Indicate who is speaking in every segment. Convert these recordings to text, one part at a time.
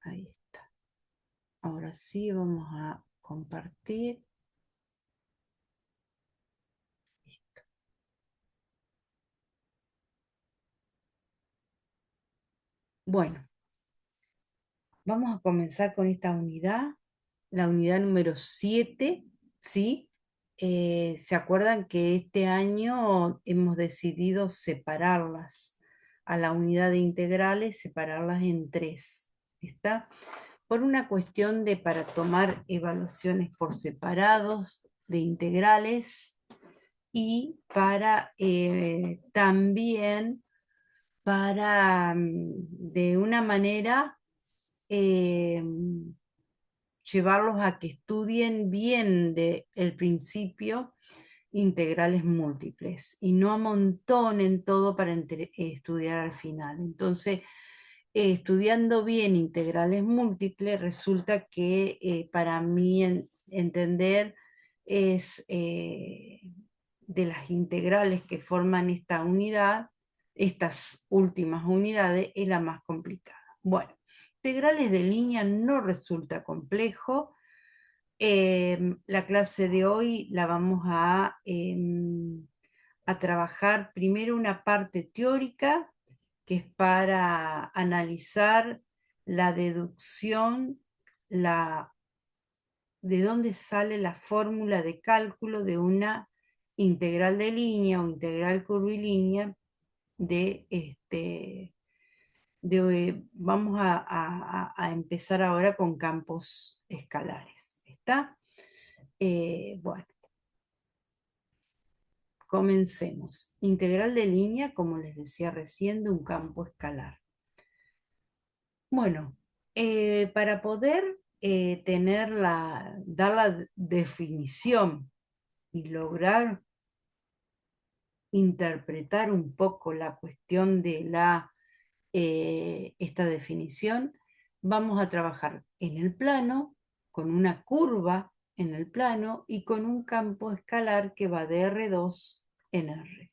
Speaker 1: Ahí está. Ahora sí vamos a compartir. Listo. Bueno, vamos a comenzar con esta unidad, la unidad número 7, ¿sí? ¿Se acuerdan que este año hemos decidido separarlas a la unidad de integrales, separarlas en 3? ¿Está? Por una cuestión de para tomar evaluaciones por separados de integrales y para también para de una manera eh, llevarlos a que estudien bien de el principio integrales múltiples y no amontonen todo para estudiar al final. Entonces, estudiando bien integrales múltiples, resulta que para mí entender es de las integrales que forman esta unidad, estas últimas unidades, es la más complicada. Bueno, integrales de línea no resulta complejo. La clase de hoy la vamos a trabajar primero una parte teórica, que es para analizar la deducción, de dónde sale la fórmula de cálculo de una integral de línea o integral curvilínea vamos a empezar ahora con campos escalares. ¿Está? Bueno, comencemos. Integral de línea, como les decía recién, de un campo escalar. Bueno, para poder dar la definición y lograr interpretar un poco la cuestión de esta definición, vamos a trabajar en el plano, con una curva en el plano y con un campo escalar que va de R2 en R.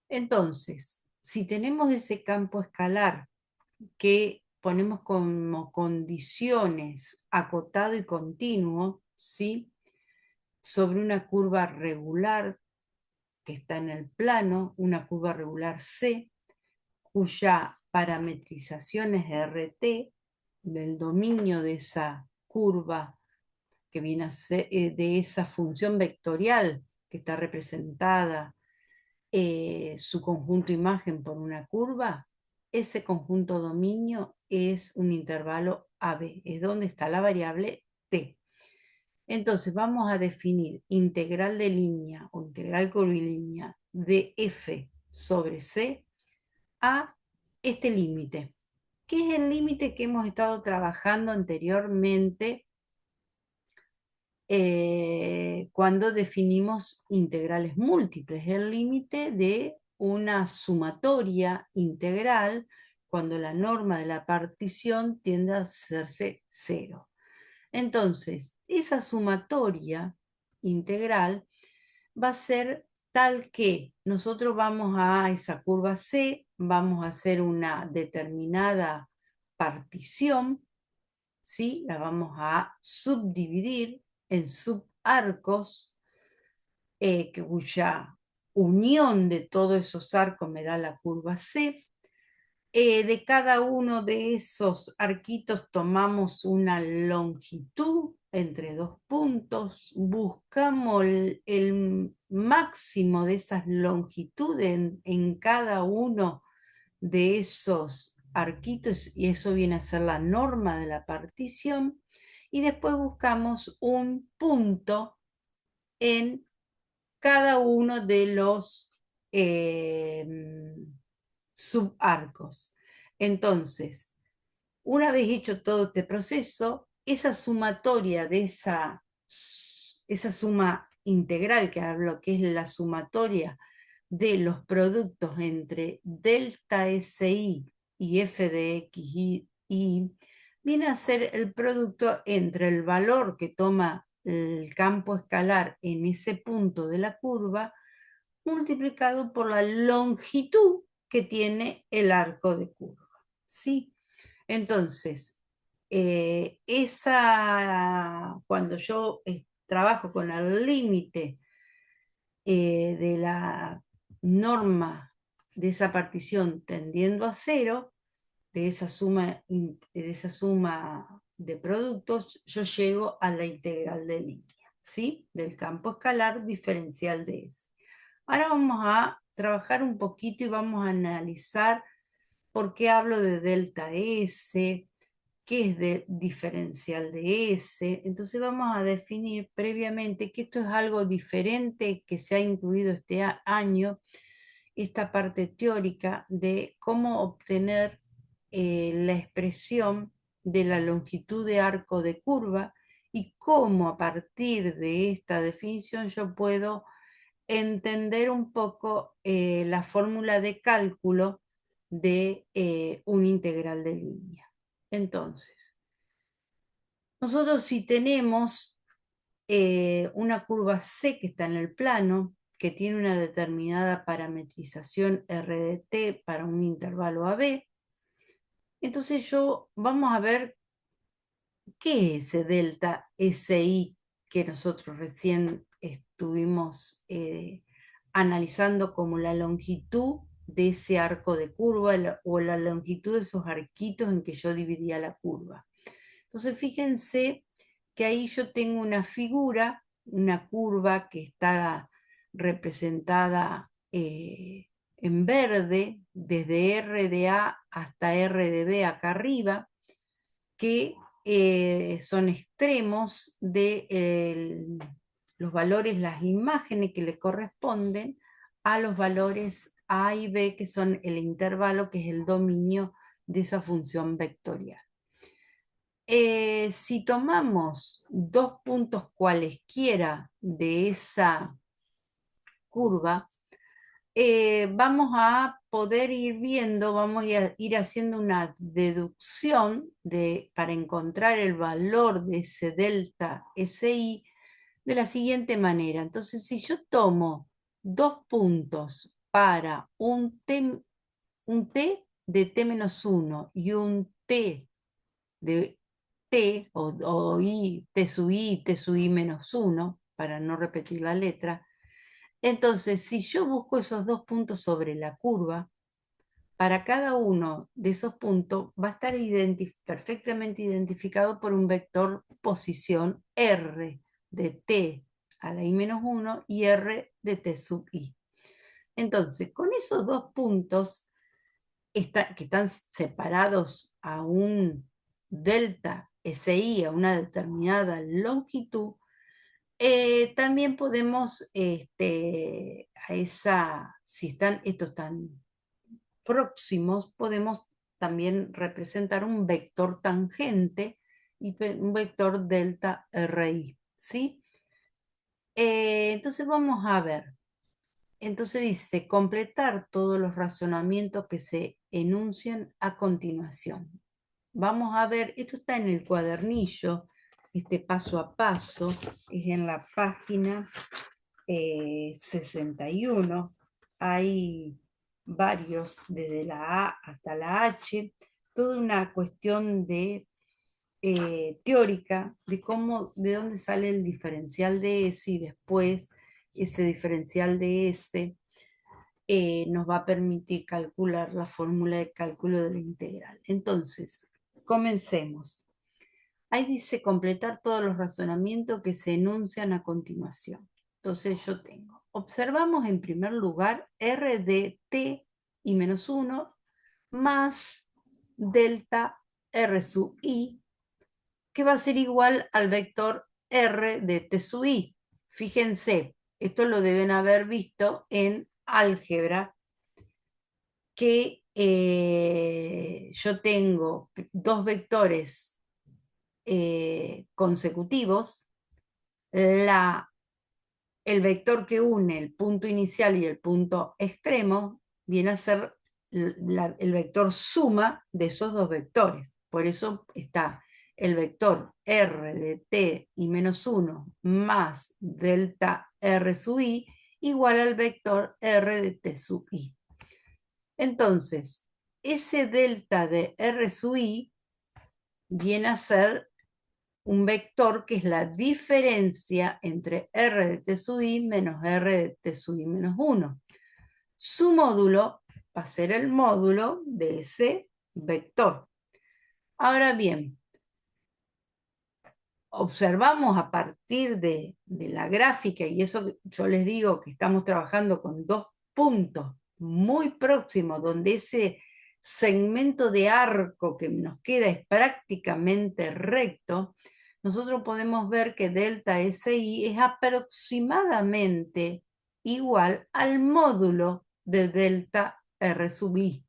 Speaker 1: Entonces, si tenemos ese campo escalar que ponemos como condiciones acotado y continuo, ¿sí? Sobre una curva regular que está en el plano, una curva regular C, cuya parametrización es RT, del dominio de esa curva que viene a ser de esa función vectorial que está representada su conjunto imagen por una curva, ese conjunto dominio es un intervalo AB, es donde está la variable t. Entonces vamos a definir integral de línea o integral curvilínea de f sobre c a este límite, que es el límite que hemos estado trabajando anteriormente cuando definimos integrales múltiples, el límite de una sumatoria integral cuando la norma de la partición tiende a hacerse cero. Entonces, esa sumatoria integral va a ser tal que nosotros vamos a esa curva C, vamos a hacer una determinada partición, ¿sí? La vamos a subdividir en subarcos, cuya unión de todos esos arcos me da la curva C. De cada uno de esos arquitos tomamos una longitud entre dos puntos, buscamos el máximo de esas longitudes en cada uno de esos arquitos y eso viene a ser la norma de la partición y después buscamos un punto en cada uno de los subarcos. Entonces, una vez hecho todo este proceso, esa sumatoria de esa suma integral que hablo, que es la sumatoria de los productos entre delta SI y f de x y viene a ser el producto entre el valor que toma el campo escalar en ese punto de la curva multiplicado por la longitud que tiene el arco de curva. ¿Sí? Entonces, cuando yo trabajo con el límite de la norma de esa partición tendiendo a cero, de esa suma de productos, yo llego a la integral de línea, ¿sí? Del campo escalar diferencial de S. Ahora vamos a trabajar un poquito y vamos a analizar por qué hablo de delta S, qué es de diferencial de S. Entonces vamos a definir previamente que esto es algo diferente que se ha incluido este año, esta parte teórica de cómo obtener la expresión de la longitud de arco de curva y cómo a partir de esta definición yo puedo entender un poco la fórmula de cálculo de un integral de línea. Entonces, nosotros si tenemos una curva C que está en el plano, que tiene una determinada parametrización R de t para un intervalo AB, entonces vamos a ver qué es ese delta SI que nosotros recién estuvimos analizando como la longitud de ese arco de curva o la longitud de esos arquitos en que yo dividía la curva. Entonces fíjense que ahí yo tengo una figura, una curva que está representada en verde, desde R de A hasta R de B acá arriba, que son extremos de los valores, las imágenes que le corresponden a los valores A y B, que son el intervalo, que es el dominio de esa función vectorial. Si tomamos dos puntos cualesquiera de esa curva, vamos a poder ir viendo, vamos a ir haciendo una deducción para encontrar el valor de ese delta SI de la siguiente manera. Entonces, si yo tomo dos puntos para un t de t-1 y un t de t o i, t sub i, t sub i menos 1, para no repetir la letra, entonces, si yo busco esos dos puntos sobre la curva, para cada uno de esos puntos va a estar perfectamente identificado por un vector posición R de t a la i menos 1 y R de t sub i. Entonces, con esos dos puntos que están separados a un delta SI, a una determinada longitud, también podemos, si están estos tan próximos, podemos también representar un vector tangente y un vector delta RI, ¿sí? Entonces vamos a ver. Entonces dice, completar todos los razonamientos que se enuncian a continuación. Vamos a ver, esto está en el cuadernillo, este paso a paso, es en la página 61, hay varios, desde la A hasta la H, toda una cuestión de teórica de de dónde sale el diferencial de S y después ese diferencial de S nos va a permitir calcular la fórmula de cálculo de la integral. Entonces, comencemos. Ahí dice completar todos los razonamientos que se enuncian a continuación. Entonces yo tengo, observamos en primer lugar R de t y menos 1 más delta R sub i, que va a ser igual al vector R de t sub i. Fíjense, esto lo deben haber visto en álgebra, que yo tengo dos vectores consecutivos, el vector que une el punto inicial y el punto extremo viene a ser el vector suma de esos dos vectores. Por eso está el vector R de t y menos 1 más delta R sub i igual al vector R de t sub i. Entonces, ese delta de R sub i viene a ser un vector que es la diferencia entre r de t sub i menos r de t sub i menos 1. Su módulo va a ser el módulo de ese vector. Ahora bien, observamos a partir de la gráfica, y eso yo les digo que estamos trabajando con dos puntos muy próximos, donde ese segmento de arco que nos queda es prácticamente recto, nosotros podemos ver que delta SI es aproximadamente igual al módulo de delta R sub I,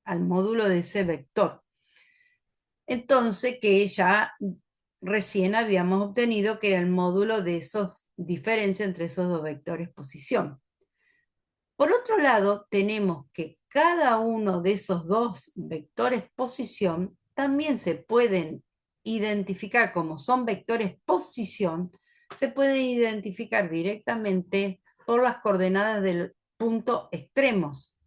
Speaker 1: al módulo de ese vector. Entonces, que ya recién habíamos obtenido que era el módulo de esos diferencia entre esos dos vectores posición. Por otro lado, tenemos que cada uno de esos dos vectores posición también se pueden identificar como son vectores posición, se pueden identificar directamente por las coordenadas del punto extremos.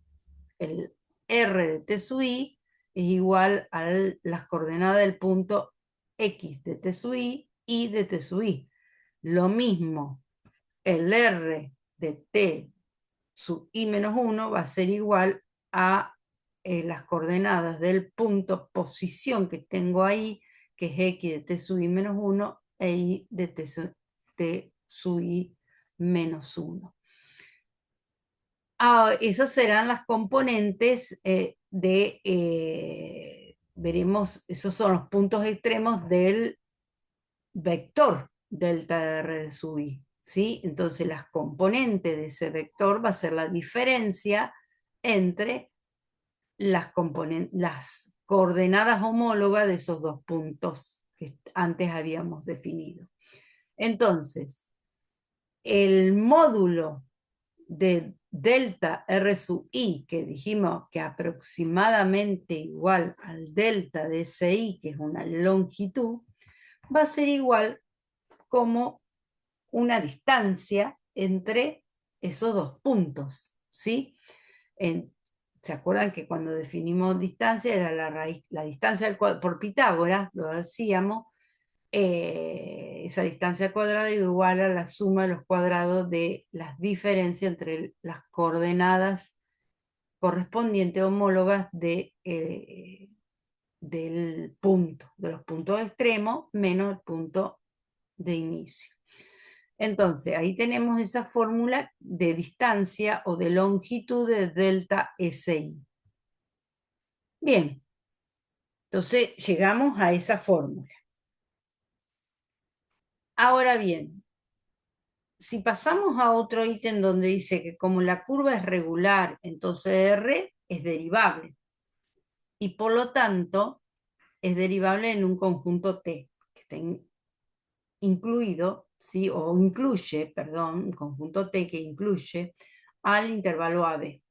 Speaker 1: El R de T sub I es igual a las coordenadas del punto X de T sub I y de T sub I. Lo mismo, el R de T sub I menos 1 va a ser igual a las coordenadas del punto posición que tengo ahí, que es X de T sub I menos 1 e Y de T sub I menos 1. Esas serán las componentes veremos, esos son los puntos extremos del vector delta R de sub I, ¿sí? Entonces las componentes de ese vector va a ser la diferencia entre las coordenadas homólogas de esos dos puntos que antes habíamos definido. Entonces, el módulo de delta R sub I, que dijimos que aproximadamente igual al delta de SI, que es una longitud, va a ser igual como una distancia entre esos dos puntos, ¿sí? ¿Se acuerdan que cuando definimos distancia era la distancia por Pitágoras, lo hacíamos, esa distancia cuadrada es igual a la suma de los cuadrados de las diferencias entre las coordenadas correspondientes homólogas del punto, de los puntos extremos menos el punto de inicio. Entonces, ahí tenemos esa fórmula de distancia o de longitud de delta SI. Bien, entonces llegamos a esa fórmula. Ahora bien, si pasamos a otro ítem donde dice que como la curva es regular, entonces R es derivable. Y por lo tanto, es derivable en un conjunto T, que está incluido, ¿sí? O incluye, perdón, un conjunto T que incluye al intervalo AB.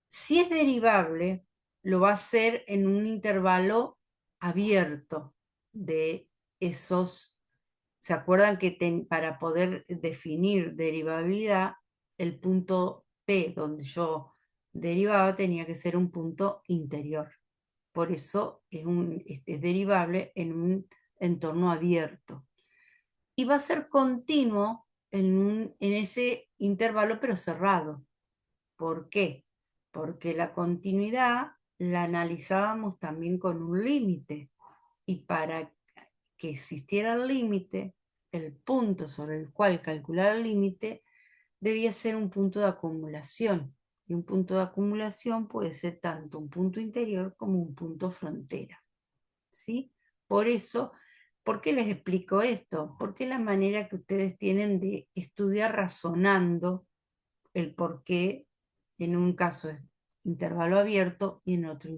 Speaker 1: Si es derivable, lo va a hacer en un intervalo abierto de esos. ¿Se acuerdan que para poder definir derivabilidad, el punto T donde yo derivaba tenía que ser un punto interior? Por eso es derivable en un entorno abierto. Y va a ser continuo en ese intervalo, pero cerrado. ¿Por qué? Porque la continuidad la analizábamos también con un límite. Y para que existiera el límite, el punto sobre el cual calcular el límite debía ser un punto de acumulación. Y un punto de acumulación puede ser tanto un punto interior como un punto frontera. ¿Sí? Por eso, ¿por qué les explico esto? Porque es la manera que ustedes tienen de estudiar razonando el por qué en un caso es intervalo abierto y en otro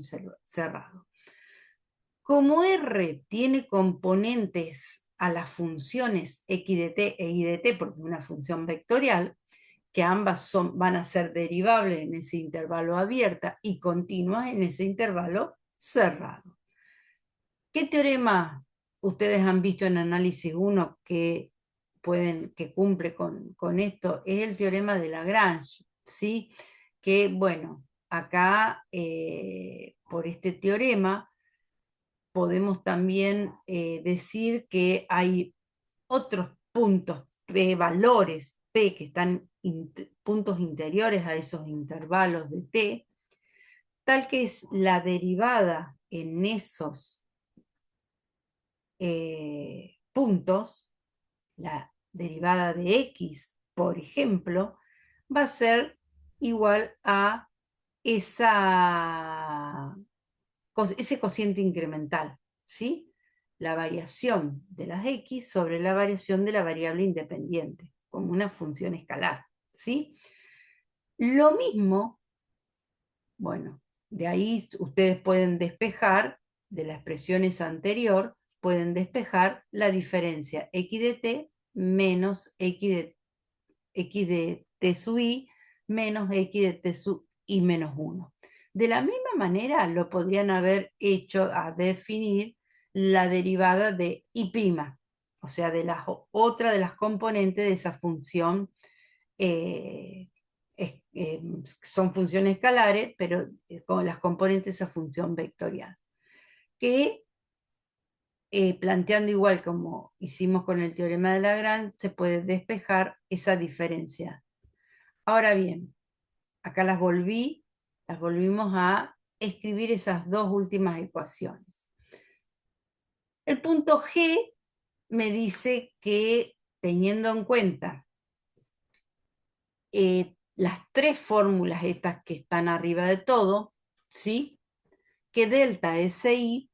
Speaker 1: cerrado. Como R tiene componentes a las funciones x de t e y de t, porque es una función vectorial, que ambas van a ser derivables en ese intervalo abierta y continuas en ese intervalo cerrado. ¿Qué teorema ustedes han visto en análisis 1 que cumple con esto? Es el teorema de Lagrange, ¿sí? Que, bueno, acá, por este teorema, podemos también decir que hay otros puntos, P, valores P, que están puntos interiores a esos intervalos de T, tal que es la derivada en esos puntos, la derivada de X, por ejemplo, va a ser igual a ese cociente incremental, ¿sí? La variación de las X sobre la variación de la variable independiente, como una función escalar, ¿sí? Lo mismo, bueno, de ahí ustedes pueden despejar, de la expresión esa anterior, pueden despejar la diferencia X de T menos X de T sub I menos X de T sub I menos 1. De la misma manera lo podrían haber hecho a definir la derivada de I', o sea, de otra de las componentes de esa función. eh, Son funciones escalares, pero con las componentes de esa función vectorial. Que planteando igual como hicimos con el teorema de Lagrange, se puede despejar esa diferencia. Ahora bien, acá las volvimos a escribir esas dos últimas ecuaciones. El punto G me dice que, teniendo en cuenta las tres fórmulas estas que están arriba de todo, ¿sí? Que delta SI,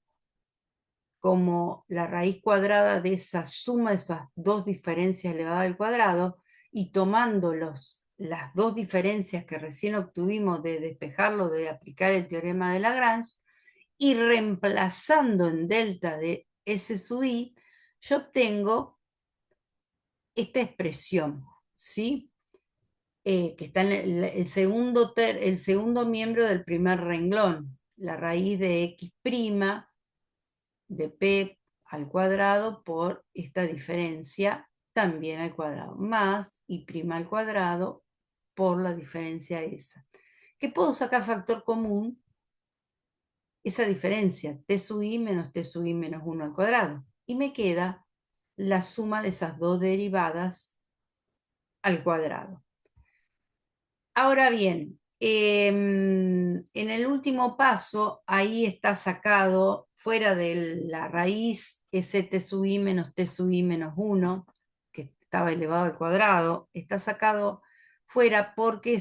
Speaker 1: como la raíz cuadrada de esa suma de esas dos diferencias elevada al cuadrado, y tomando las dos diferencias que recién obtuvimos de despejarlo, de aplicar el teorema de Lagrange, y reemplazando en delta de S sub I, yo obtengo esta expresión, ¿sí? Que está en el segundo miembro del primer renglón, la raíz de X' de P al cuadrado por esta diferencia también al cuadrado, más Y' al cuadrado por la diferencia esa. ¿Qué puedo sacar factor común? Esa diferencia, T sub I menos T sub I menos 1 al cuadrado. Y me queda la suma de esas dos derivadas al cuadrado. Ahora bien, en el último paso, ahí está sacado fuera de la raíz st sub i menos t sub i menos 1, que estaba elevado al cuadrado, está sacado fuera porque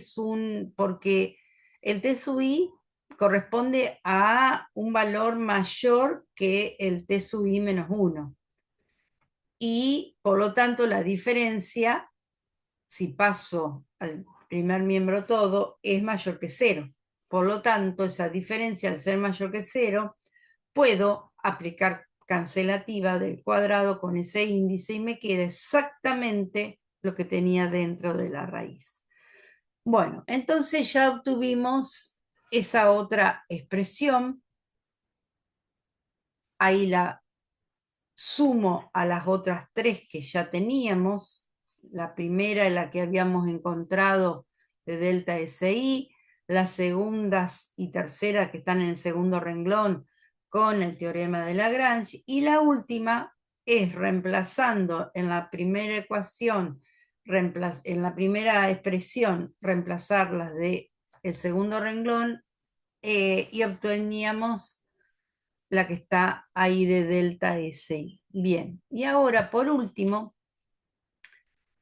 Speaker 1: el t sub i corresponde a un valor mayor que el t sub i menos 1. Y por lo tanto la diferencia, si paso al primer miembro todo, es mayor que cero. Por lo tanto, esa diferencia, al ser mayor que cero, puedo aplicar cancelativa del cuadrado con ese índice y me queda exactamente lo que tenía dentro de la raíz. Bueno, entonces ya obtuvimos esa otra expresión. Ahí la sumo a las otras tres que ya teníamos. La primera es la que habíamos encontrado de delta SI, las segundas y tercera que están en el segundo renglón con el teorema de Lagrange, y la última es reemplazando en la primera ecuación, en la primera expresión, reemplazar las de el segundo renglón, y obteníamos la que está ahí de delta SI. Bien, y ahora por último,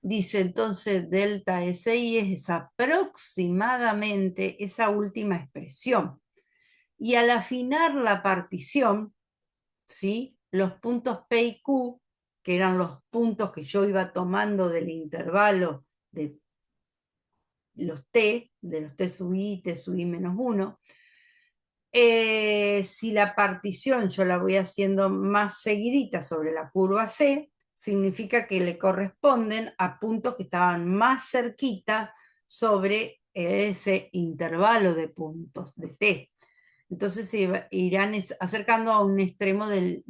Speaker 1: dice entonces delta SI es aproximadamente esa última expresión. Y al afinar la partición, ¿sí? Los puntos P y Q, que eran los puntos que yo iba tomando del intervalo de de los T sub I, T sub I menos 1, si la partición yo la voy haciendo más seguidita sobre la curva C, significa que le corresponden a puntos que estaban más cerquita sobre ese intervalo de puntos de T. Entonces se irán acercando a un extremo del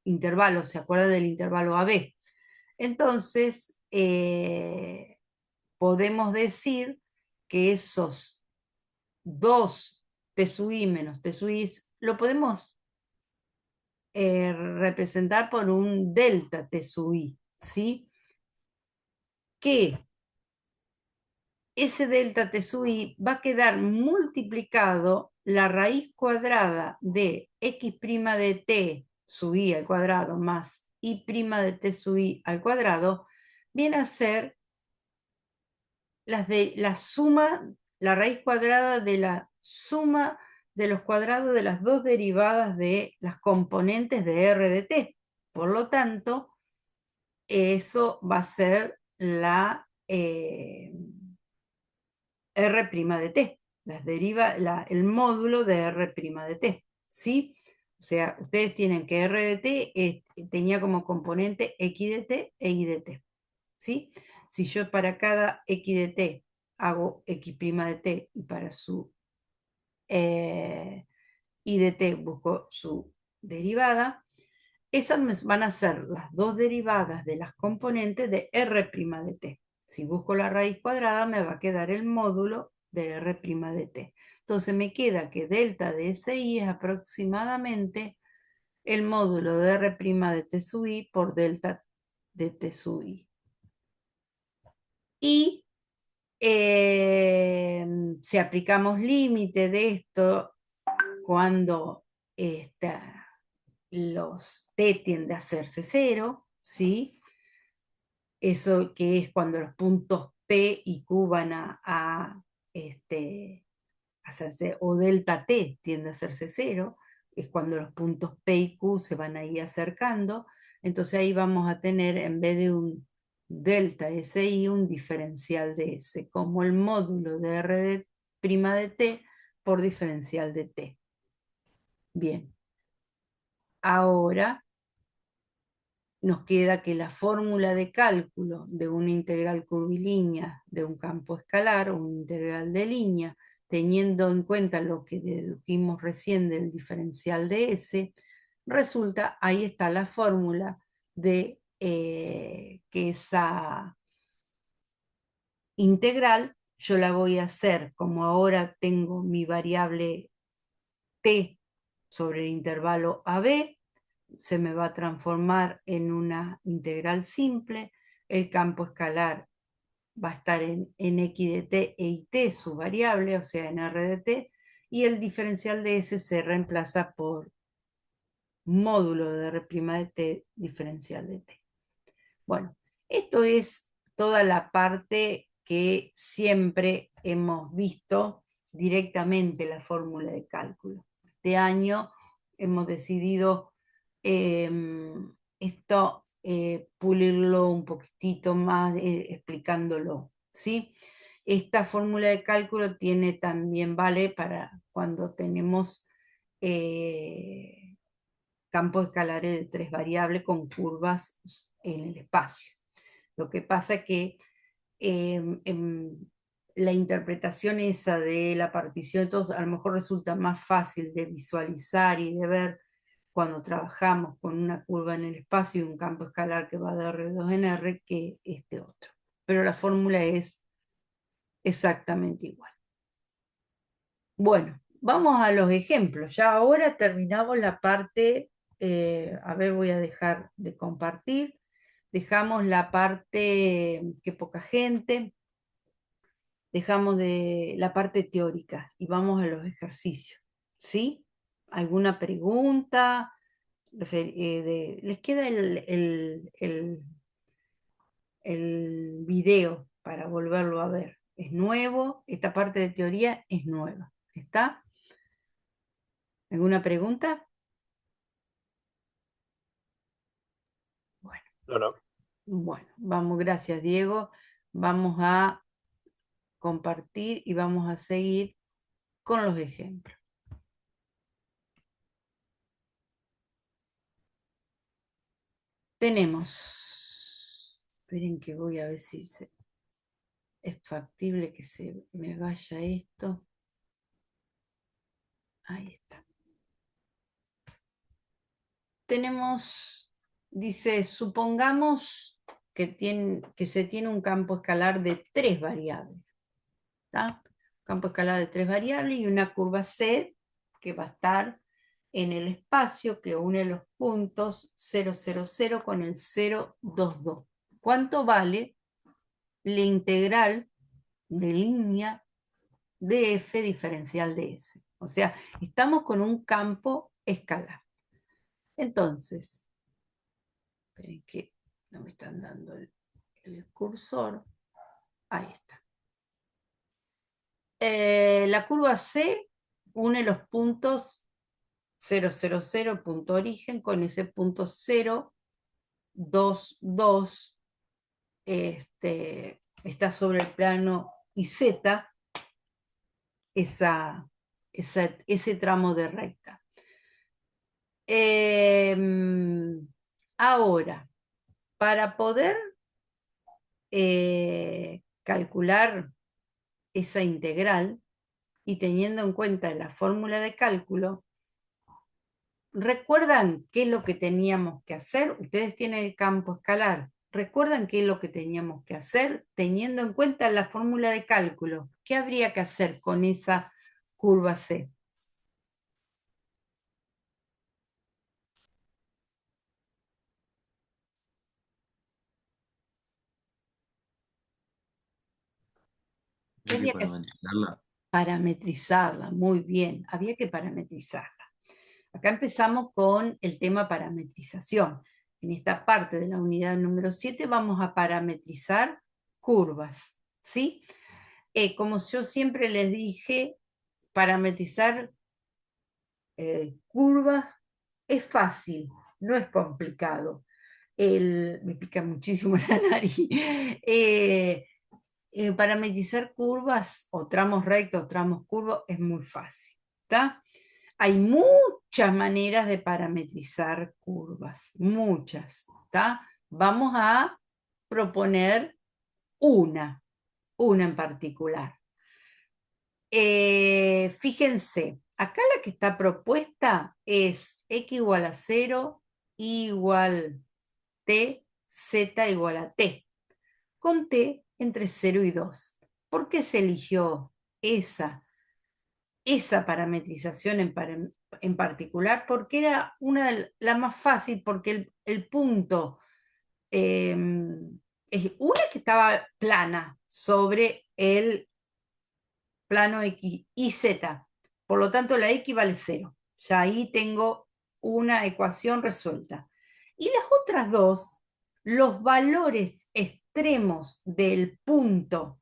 Speaker 1: intervalo, ¿se acuerda del intervalo AB? Entonces, podemos decir que esos 2 TSUI menos TSUI lo podemos representar por un delta TSUI, ¿sí? Que ese delta TSUI va a quedar multiplicado la raíz cuadrada de x' de t sub i al cuadrado más y' de t sub i al cuadrado, viene a ser la suma, la raíz cuadrada de la suma de los cuadrados de las dos derivadas de las componentes de r de t. Por lo tanto, eso va a ser r' de t, el módulo de r' de t, ¿sí? O sea, ustedes tienen que r de t tenía como componente x de t e y de t, ¿sí? Si yo para cada x de t hago x' de t y para su y de t busco su derivada, esas van a ser las dos derivadas de las componentes de r' de t. Si busco la raíz cuadrada me va a quedar el módulo de r' de t. Entonces me queda que delta de SI es aproximadamente el módulo de r' de t sub i por delta de t sub i. Y si aplicamos límite de esto, cuando los t tiende a hacerse cero, ¿sí? Eso que es cuando los puntos P y Q van a hacerse, o delta T tiende a hacerse cero, es cuando los puntos P y Q se van a ir acercando, entonces ahí vamos a tener, en vez de un delta SI, un diferencial de S, como el módulo de R de T por diferencial de T. Bien, ahora nos queda que la fórmula de cálculo de una integral curvilínea de un campo escalar o una integral de línea, teniendo en cuenta lo que dedujimos recién del diferencial de S, resulta, ahí está la fórmula de que esa integral yo la voy a hacer, como ahora tengo mi variable t sobre el intervalo AB, se me va a transformar en una integral simple, el campo escalar va a estar en x de t e y t, su variable, o sea, en r de t, y el diferencial de S se reemplaza por módulo de r' de t diferencial de t. Bueno, esto es toda la parte que siempre hemos visto directamente la fórmula de cálculo. Este año hemos decidido esto pulirlo un poquitito más explicándolo, ¿sí? Esta fórmula de cálculo tiene también vale para cuando tenemos campos escalares de 3 variables con curvas en el espacio. Lo que pasa es que la interpretación esa de la partición, entonces a lo mejor resulta más fácil de visualizar y de ver cuando trabajamos con una curva en el espacio y un campo escalar que va de R2 en R que este otro. Pero la fórmula es exactamente igual. Bueno, vamos a los ejemplos. Ya ahora terminamos la parte, a ver, voy a dejar de compartir. Dejamos la parte que poca gente, dejamos de la parte teórica y vamos a los ejercicios. ¿Sí? ¿Alguna pregunta? ¿Les queda el video para volverlo a ver? Es nuevo, esta parte de teoría es nueva. ¿Está? ¿Alguna pregunta? Bueno,
Speaker 2: No, no.
Speaker 1: bueno, vamos, gracias Diego. Vamos a compartir y vamos a seguir con los ejemplos. Tenemos, esperen que voy a ver si es factible que se me vaya esto. Ahí está. Tenemos, dice, supongamos que se tiene un campo escalar de 3 variables. ¿tá? Campo escalar de 3 variables y una curva C que va a estar en el espacio que une los puntos 0, 0, 0 con el 0, 2, 2. ¿Cuánto vale la integral de línea de f diferencial de S? O sea, estamos con un campo escalar. Entonces, esperen que no me están dando el cursor. Ahí está. La curva C une los puntos 0, 0, 0, punto origen, con ese punto 0, 2, 2, está sobre el plano IZ, ese tramo de recta. Ahora, para poder calcular esa integral y teniendo en cuenta la fórmula de cálculo, ¿recuerdan qué es lo que teníamos que hacer? Ustedes tienen el campo escalar. ¿Recuerdan qué es lo que teníamos que hacer teniendo en cuenta la fórmula de cálculo? ¿Qué habría que hacer con esa curva C? ¿Qué
Speaker 2: Hay que
Speaker 1: había que hacer?
Speaker 2: parametrizarla.
Speaker 1: Parametrizarla, muy bien, había que parametrizarla. Acá empezamos con el tema parametrización. En esta parte de la unidad número 7 vamos a parametrizar curvas, ¿sí? Como yo siempre les dije, parametrizar curvas es fácil, no es complicado. Me pica muchísimo la nariz. Parametrizar curvas o tramos rectos o tramos curvos es muy fácil, ¿está? Hay muchas maneras de parametrizar curvas, muchas, ¿está? Vamos a proponer una, una en particular. Fíjense, acá la que está propuesta es x igual a 0, y igual t, z igual a t, con t entre 0 y 2. ¿Por qué se eligió esa parametrización en particular? Porque era la más fácil, porque el punto, eh, es una que estaba plana sobre el plano X y Z. Por lo tanto, la X vale 0. Ya ahí tengo una ecuación resuelta. Y las otras dos, los valores extremos del punto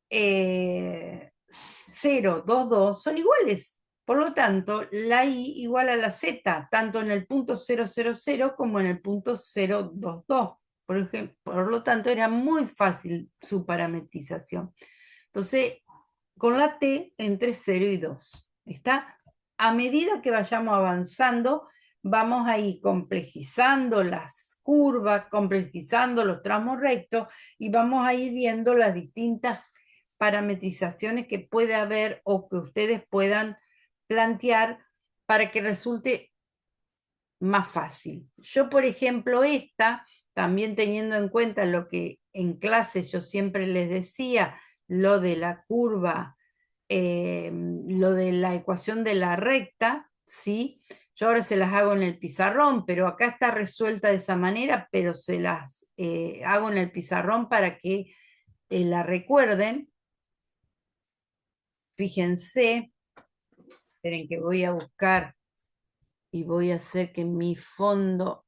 Speaker 1: 0, 2, 2 son iguales. Por lo tanto, la I igual a la Z, tanto en el punto 0, 0, 0 como en el punto 0, 2, 2. Por ejemplo, por lo tanto, era muy fácil su parametrización. Entonces, con la T entre 0 y 2. ¿Está? A medida que vayamos avanzando, vamos a ir complejizando las curvas, complejizando los tramos rectos y vamos a ir viendo las distintas parametrizaciones que puede haber o que ustedes puedan plantear para que resulte más fácil. Yo, por ejemplo, también teniendo en cuenta lo que en clase yo siempre les decía, lo de la curva, lo de la ecuación de la recta, ¿sí? Yo ahora se las hago en el pizarrón, pero acá está resuelta de esa manera, pero se las hago en el pizarrón para que la recuerden. Fíjense, esperen que voy a buscar y voy a hacer que mi fondo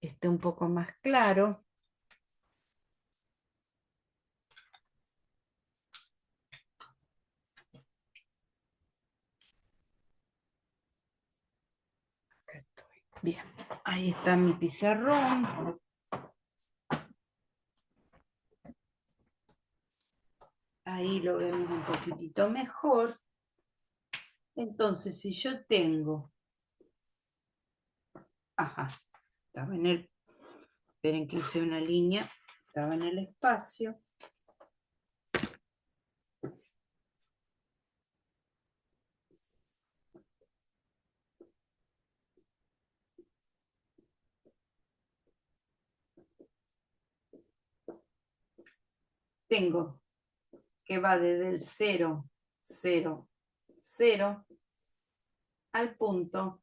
Speaker 1: esté un poco más claro. Acá estoy. Bien, ahí está mi pizarrón. Ahí lo vemos un poquitito mejor. Entonces, si yo tengo, ajá, estaba en el, esperen que hice una línea, estaba en el espacio. Tengo que va desde el 0, 0, 0 al punto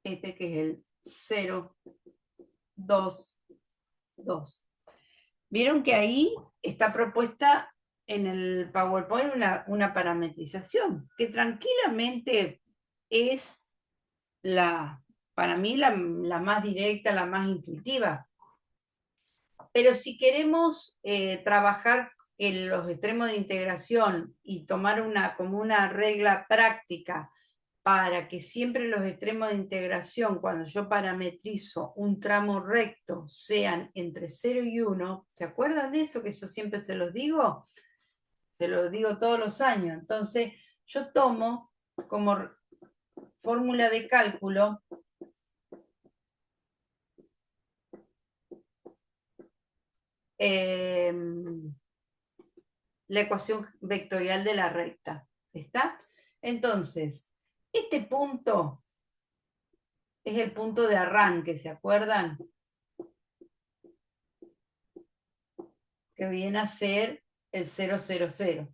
Speaker 1: este que es el 0, 2, 2. Vieron que ahí está propuesta en el PowerPoint una parametrización que tranquilamente es para mí la más directa, la más intuitiva. Pero si queremos trabajar en los extremos de integración y tomar como una regla práctica para que siempre los extremos de integración, cuando yo parametrizo un tramo recto, sean entre 0 y 1, ¿se acuerdan de eso que yo siempre se los digo? Se los digo todos los años. Entonces, yo tomo como fórmula de cálculo la ecuación vectorial de la recta. ¿Está? Entonces, este punto es el punto de arranque, ¿se acuerdan? Que viene a ser el 0, 0, 0.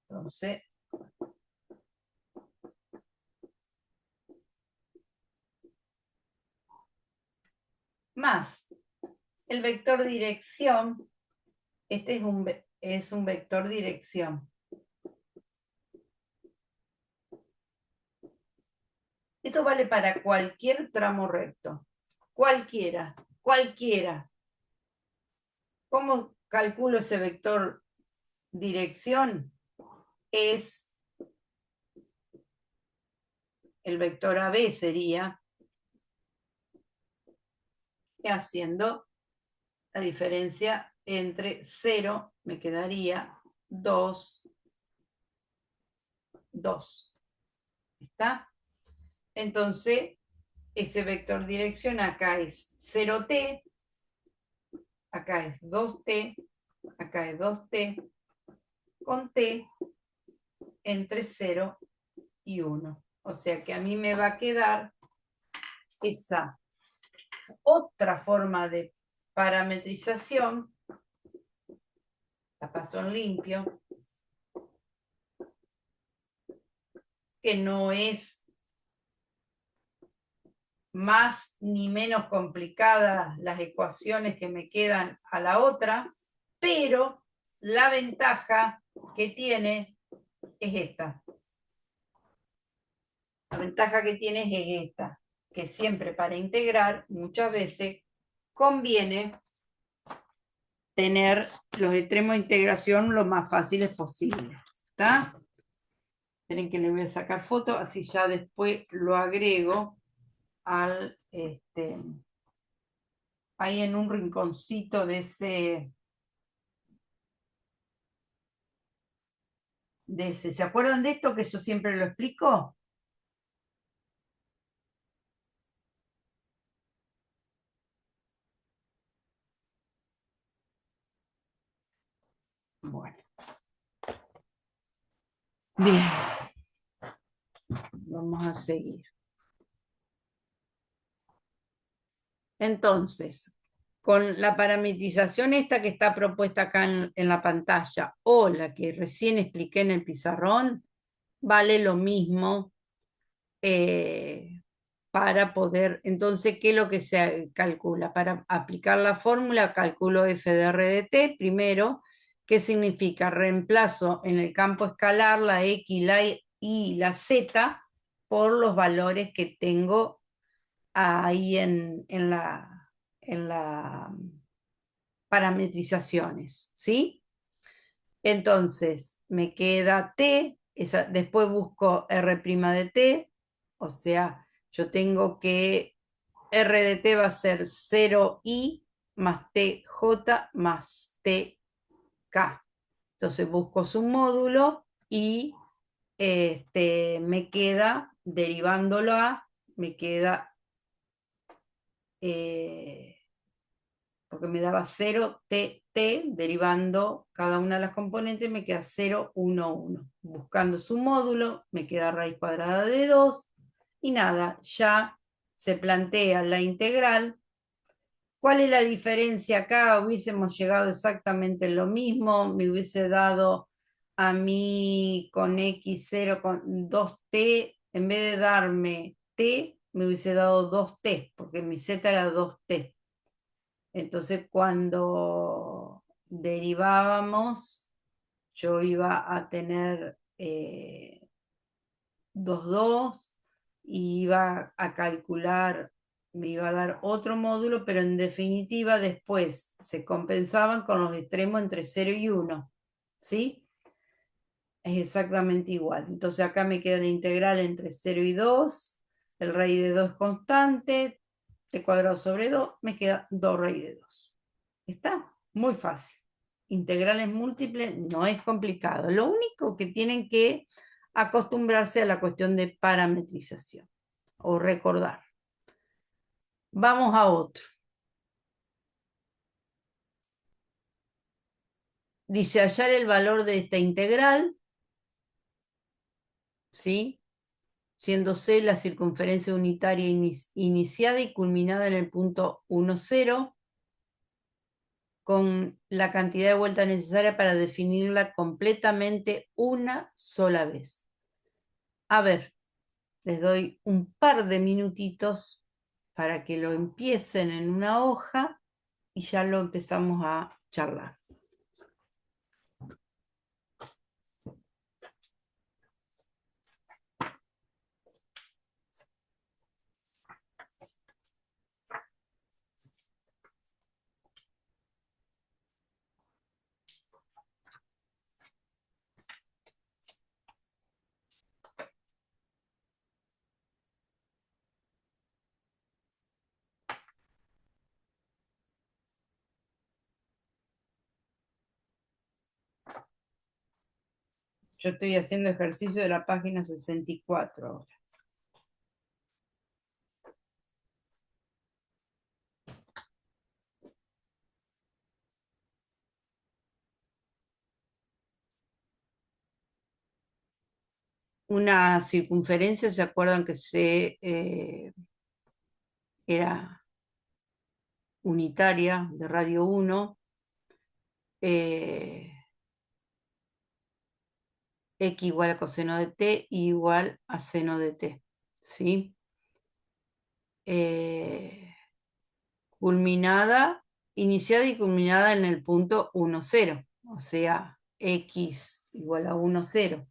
Speaker 1: Entonces, más el vector dirección, este es un vector dirección. Esto vale para cualquier tramo recto. Cualquiera, cualquiera. ¿Cómo calculo ese vector dirección? Es el vector AB sería haciendo la diferencia entre 0, me quedaría 2, 2. ¿Está? Entonces, ese vector dirección acá es 0t, acá es 2t, acá es 2t, con t entre 0 y 1. O sea que a mí me va a quedar esa otra forma de parametrización, la paso en limpio, que no es más ni menos complicadas las ecuaciones que me quedan a la otra, pero la ventaja que tiene es esta. La ventaja que tiene es esta, que siempre para integrar muchas veces conviene tener los extremos de integración lo más fáciles posible. ¿Está? Esperen que le voy a sacar foto, así ya después lo agrego al ahí en un rinconcito de ese. ¿Se acuerdan de esto que yo siempre lo explico? Bueno. Bien. Vamos a seguir. Entonces, con la parametrización esta que está propuesta acá en la pantalla o la que recién expliqué en el pizarrón, vale lo mismo para poder, entonces, ¿qué es lo que se calcula? Para aplicar la fórmula, calculo f de r de t primero, ¿qué significa? Reemplazo en el campo escalar la x, la y y la z por los valores que tengo ahí en la parametrizaciones, ¿sí? Entonces, me queda t, después busco r' de t, o sea, yo tengo que r de t va a ser 0i más tj más tk. Entonces busco su módulo y me queda, derivándolo a, me queda porque me daba 0t, derivando cada una de las componentes, me queda 0, 1, 1. Buscando su módulo, me queda raíz cuadrada de 2, y nada, ya se plantea la integral. ¿Cuál es la diferencia acá? Hubiésemos llegado exactamente a lo mismo, me hubiese dado a mí con x0 con 2t, en vez de darme t, me hubiese dado 2t, porque mi z era 2t. Entonces cuando derivábamos, yo iba a tener 2,2 y iba a calcular, me iba a dar otro módulo, pero en definitiva después se compensaban con los extremos entre 0 y 1, ¿sí? Es exactamente igual. Entonces acá me queda la integral entre 0 y 2, el raíz de 2 es constante, t cuadrado sobre 2, me queda 2 raíz de 2. Está muy fácil. Integrales múltiples no es complicado. Lo único que tienen que acostumbrarse a la cuestión de parametrización o recordar. Vamos a otro. Dice hallar el valor de esta integral, ¿sí? Siendo C la circunferencia unitaria iniciada y culminada en el punto 1, 0, con la cantidad de vueltas necesaria para definirla completamente una sola vez. A ver, les doy un par de minutitos para que lo empiecen en una hoja y ya lo empezamos a charlar. Yo estoy haciendo ejercicio de la página 64 ahora. Una circunferencia, ¿se acuerdan que era unitaria de radio 1? eh, x igual a coseno de t igual a seno de t, ¿sí? Eh, culminada, iniciada y culminada en el punto 1, 0, o sea, x igual a 1, 0.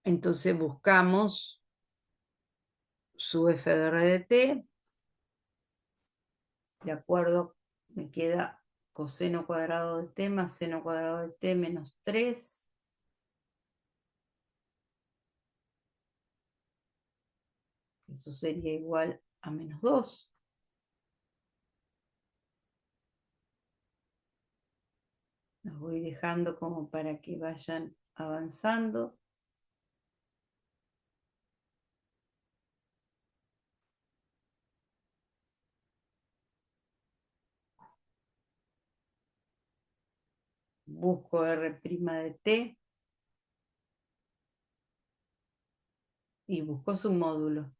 Speaker 1: Entonces buscamos su f de r de t, de acuerdo, me queda coseno cuadrado de t más seno cuadrado de t menos 3. Eso sería igual a menos 2. Los voy dejando como para que vayan avanzando. Busco r' de t y busco su módulo.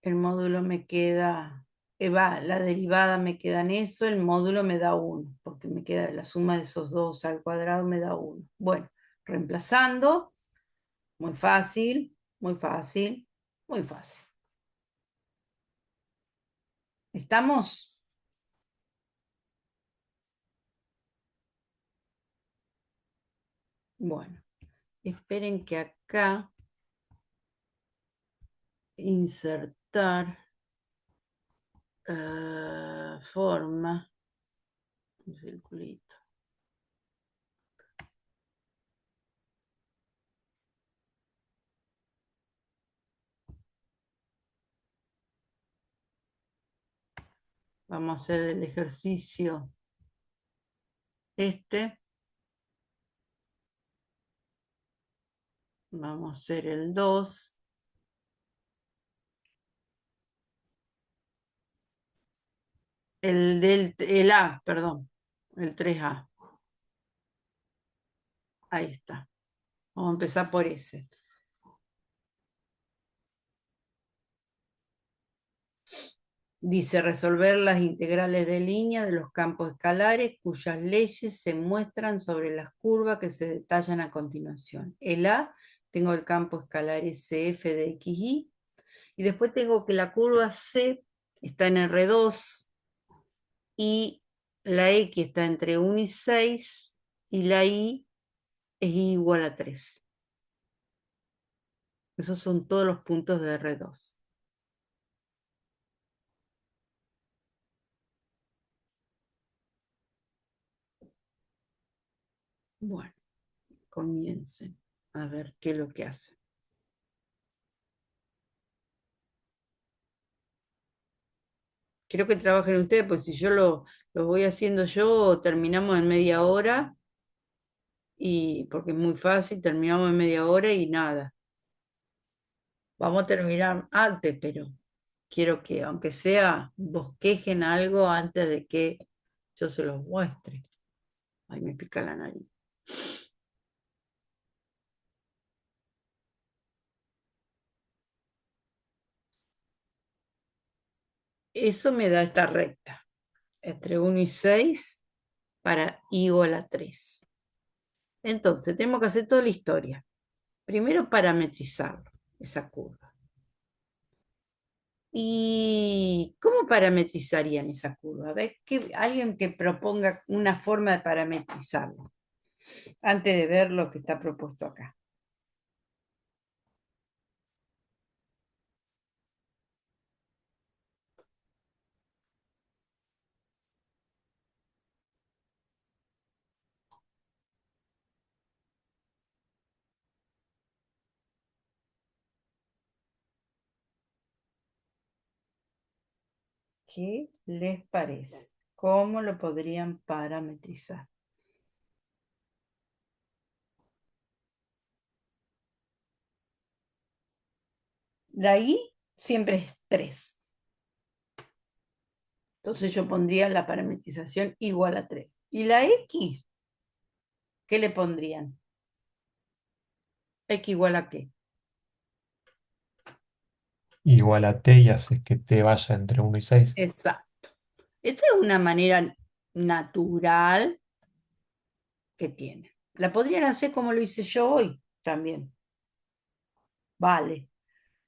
Speaker 1: El módulo me queda, la derivada me queda en eso, el módulo me da 1, porque me queda la suma de esos dos al cuadrado me da 1. Bueno, reemplazando, muy fácil, muy fácil, muy fácil. ¿Estamos? Bueno, esperen que acá insertar forma un circulito. Vamos a hacer el ejercicio este. Vamos a hacer el 2. El A, perdón. El 3A. Ahí está. Vamos a empezar por ese. Dice resolver las integrales de línea de los campos escalares cuyas leyes se muestran sobre las curvas que se detallan a continuación. El A, tengo el campo escalar SF de XY, y después tengo que la curva C está en R2 y la X está entre 1 y 6 y la Y es Y igual a 3. Esos son todos los puntos de R2. Bueno, comiencen a ver qué es lo que hacen. Quiero que trabajen ustedes, pues si yo lo voy haciendo yo, terminamos en media hora, y porque es muy fácil, terminamos en media hora y nada. Vamos a terminar antes, pero quiero que, aunque sea, bosquejen algo antes de que yo se los muestre. Ay, me pica la nariz. Eso me da esta recta, entre 1 y 6 para I igual a 3. Entonces, tenemos que hacer toda la historia. Primero parametrizar esa curva. ¿Y cómo parametrizarían esa curva? A ver, alguien que proponga una forma de parametrizarlo, antes de ver lo que está propuesto acá. ¿Qué les parece? ¿Cómo lo podrían parametrizar? La I siempre es 3. Entonces yo pondría la parametrización igual a 3. ¿Y la X? ¿Qué le pondrían? ¿X igual a qué?
Speaker 2: Igual a t y haces que t vaya entre 1 y 6.
Speaker 1: Exacto. Esa es una manera natural que tiene. La podrían hacer como lo hice yo hoy también. Vale.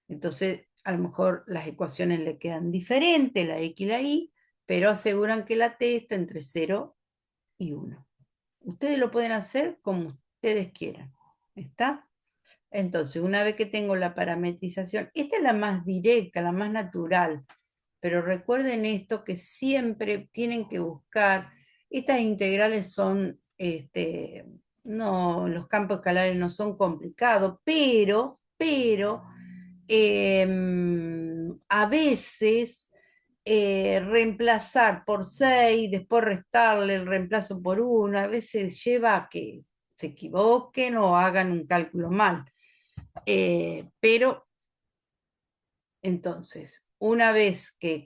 Speaker 1: Entonces, a lo mejor las ecuaciones le quedan diferentes, la X y la Y, pero aseguran que la T está entre 0 y 1. Ustedes lo pueden hacer como ustedes quieran. ¿Está? Entonces, una vez que tengo la parametrización, esta es la más directa, la más natural, pero recuerden esto que siempre tienen que buscar, estas integrales son, no, los campos escalares no son complicados, pero a veces reemplazar por 6, después restarle el reemplazo por 1, a veces lleva a que se equivoquen o hagan un cálculo mal. Pero entonces, una vez que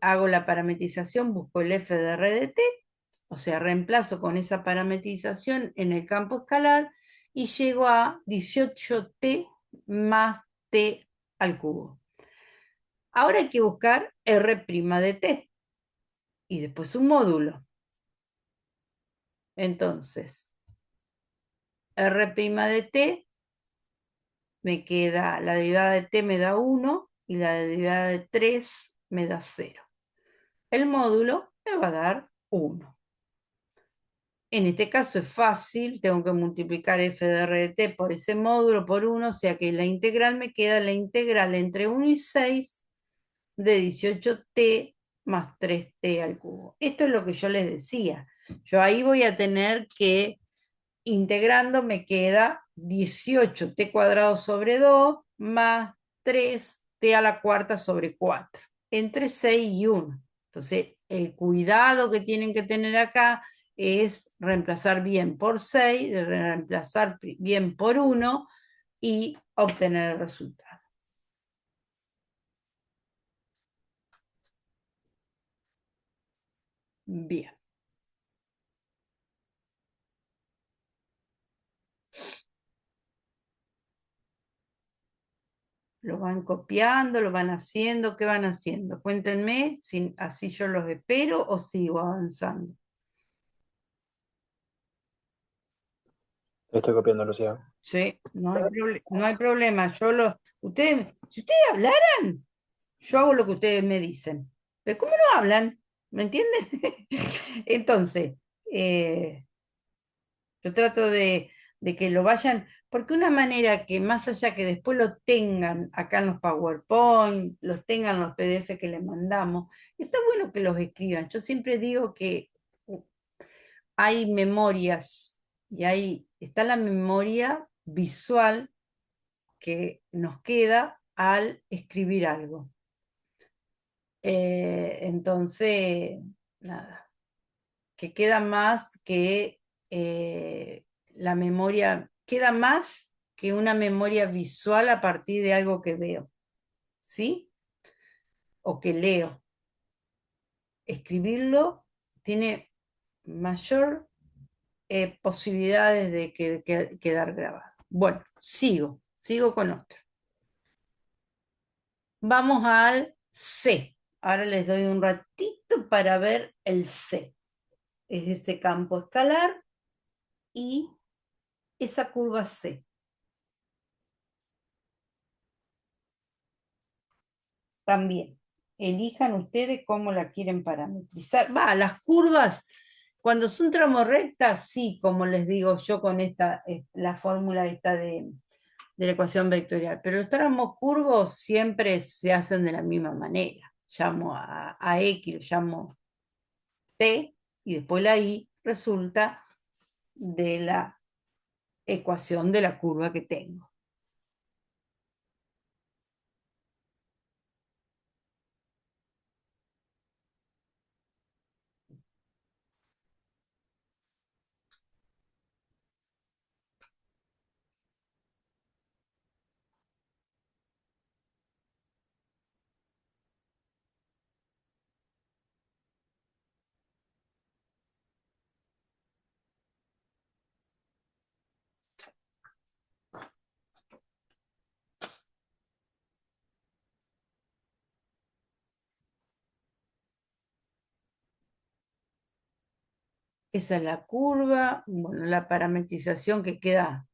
Speaker 1: hago la parametrización, busco el f de r de t, o sea, reemplazo con esa parametrización en el campo escalar y llego a 18t más t al cubo. Ahora hay que buscar r' de t y después un módulo. Entonces, r' de t me queda, la derivada de t me da 1 y la derivada de 3 me da 0. El módulo me va a dar 1. En este caso es fácil, tengo que multiplicar f de r de t por ese módulo por 1, o sea que la integral me queda la integral entre 1 y 6 de 18t más 3t al cubo. Esto es lo que yo les decía. Yo ahí voy a tener que, integrando, me queda 18t cuadrado sobre 2 más 3t a la cuarta sobre 4, entre 6 y 1. Entonces, el cuidado que tienen que tener acá es reemplazar bien por 6, reemplazar bien por 1 y obtener el resultado. Bien. Lo van copiando, lo van haciendo, ¿qué van haciendo? Cuéntenme, si así yo los espero o sigo avanzando.
Speaker 3: Te estoy copiando, Lucía.
Speaker 1: Sí, no hay problema. Ustedes, si ustedes hablaran, yo hago lo que ustedes me dicen. Pero ¿cómo no hablan? ¿Me entienden? Entonces, eh, yo trato de que lo vayan, porque una manera que más allá que después lo tengan acá en los PowerPoint, los tengan en los PDF que les mandamos, está bueno que los escriban. Yo siempre digo que hay memorias y está la memoria visual que nos queda al escribir algo. Entonces, nada, que queda más que la memoria, queda más que una memoria visual a partir de algo que veo, ¿sí? O que leo. Escribirlo tiene mayor posibilidades de quedar grabado. Bueno, sigo con otro. Vamos al C. Ahora les doy un ratito para ver el C. Es ese campo escalar y esa curva C. También. Elijan ustedes cómo la quieren parametrizar. Las curvas, cuando son tramos rectas, sí, como les digo yo con la fórmula esta de la ecuación vectorial. Pero los tramos curvos siempre se hacen de la misma manera. Llamo a X, lo llamo T, y después la Y resulta de la ecuación de la curva que tengo. Esa es la curva, bueno, la parametrización que queda,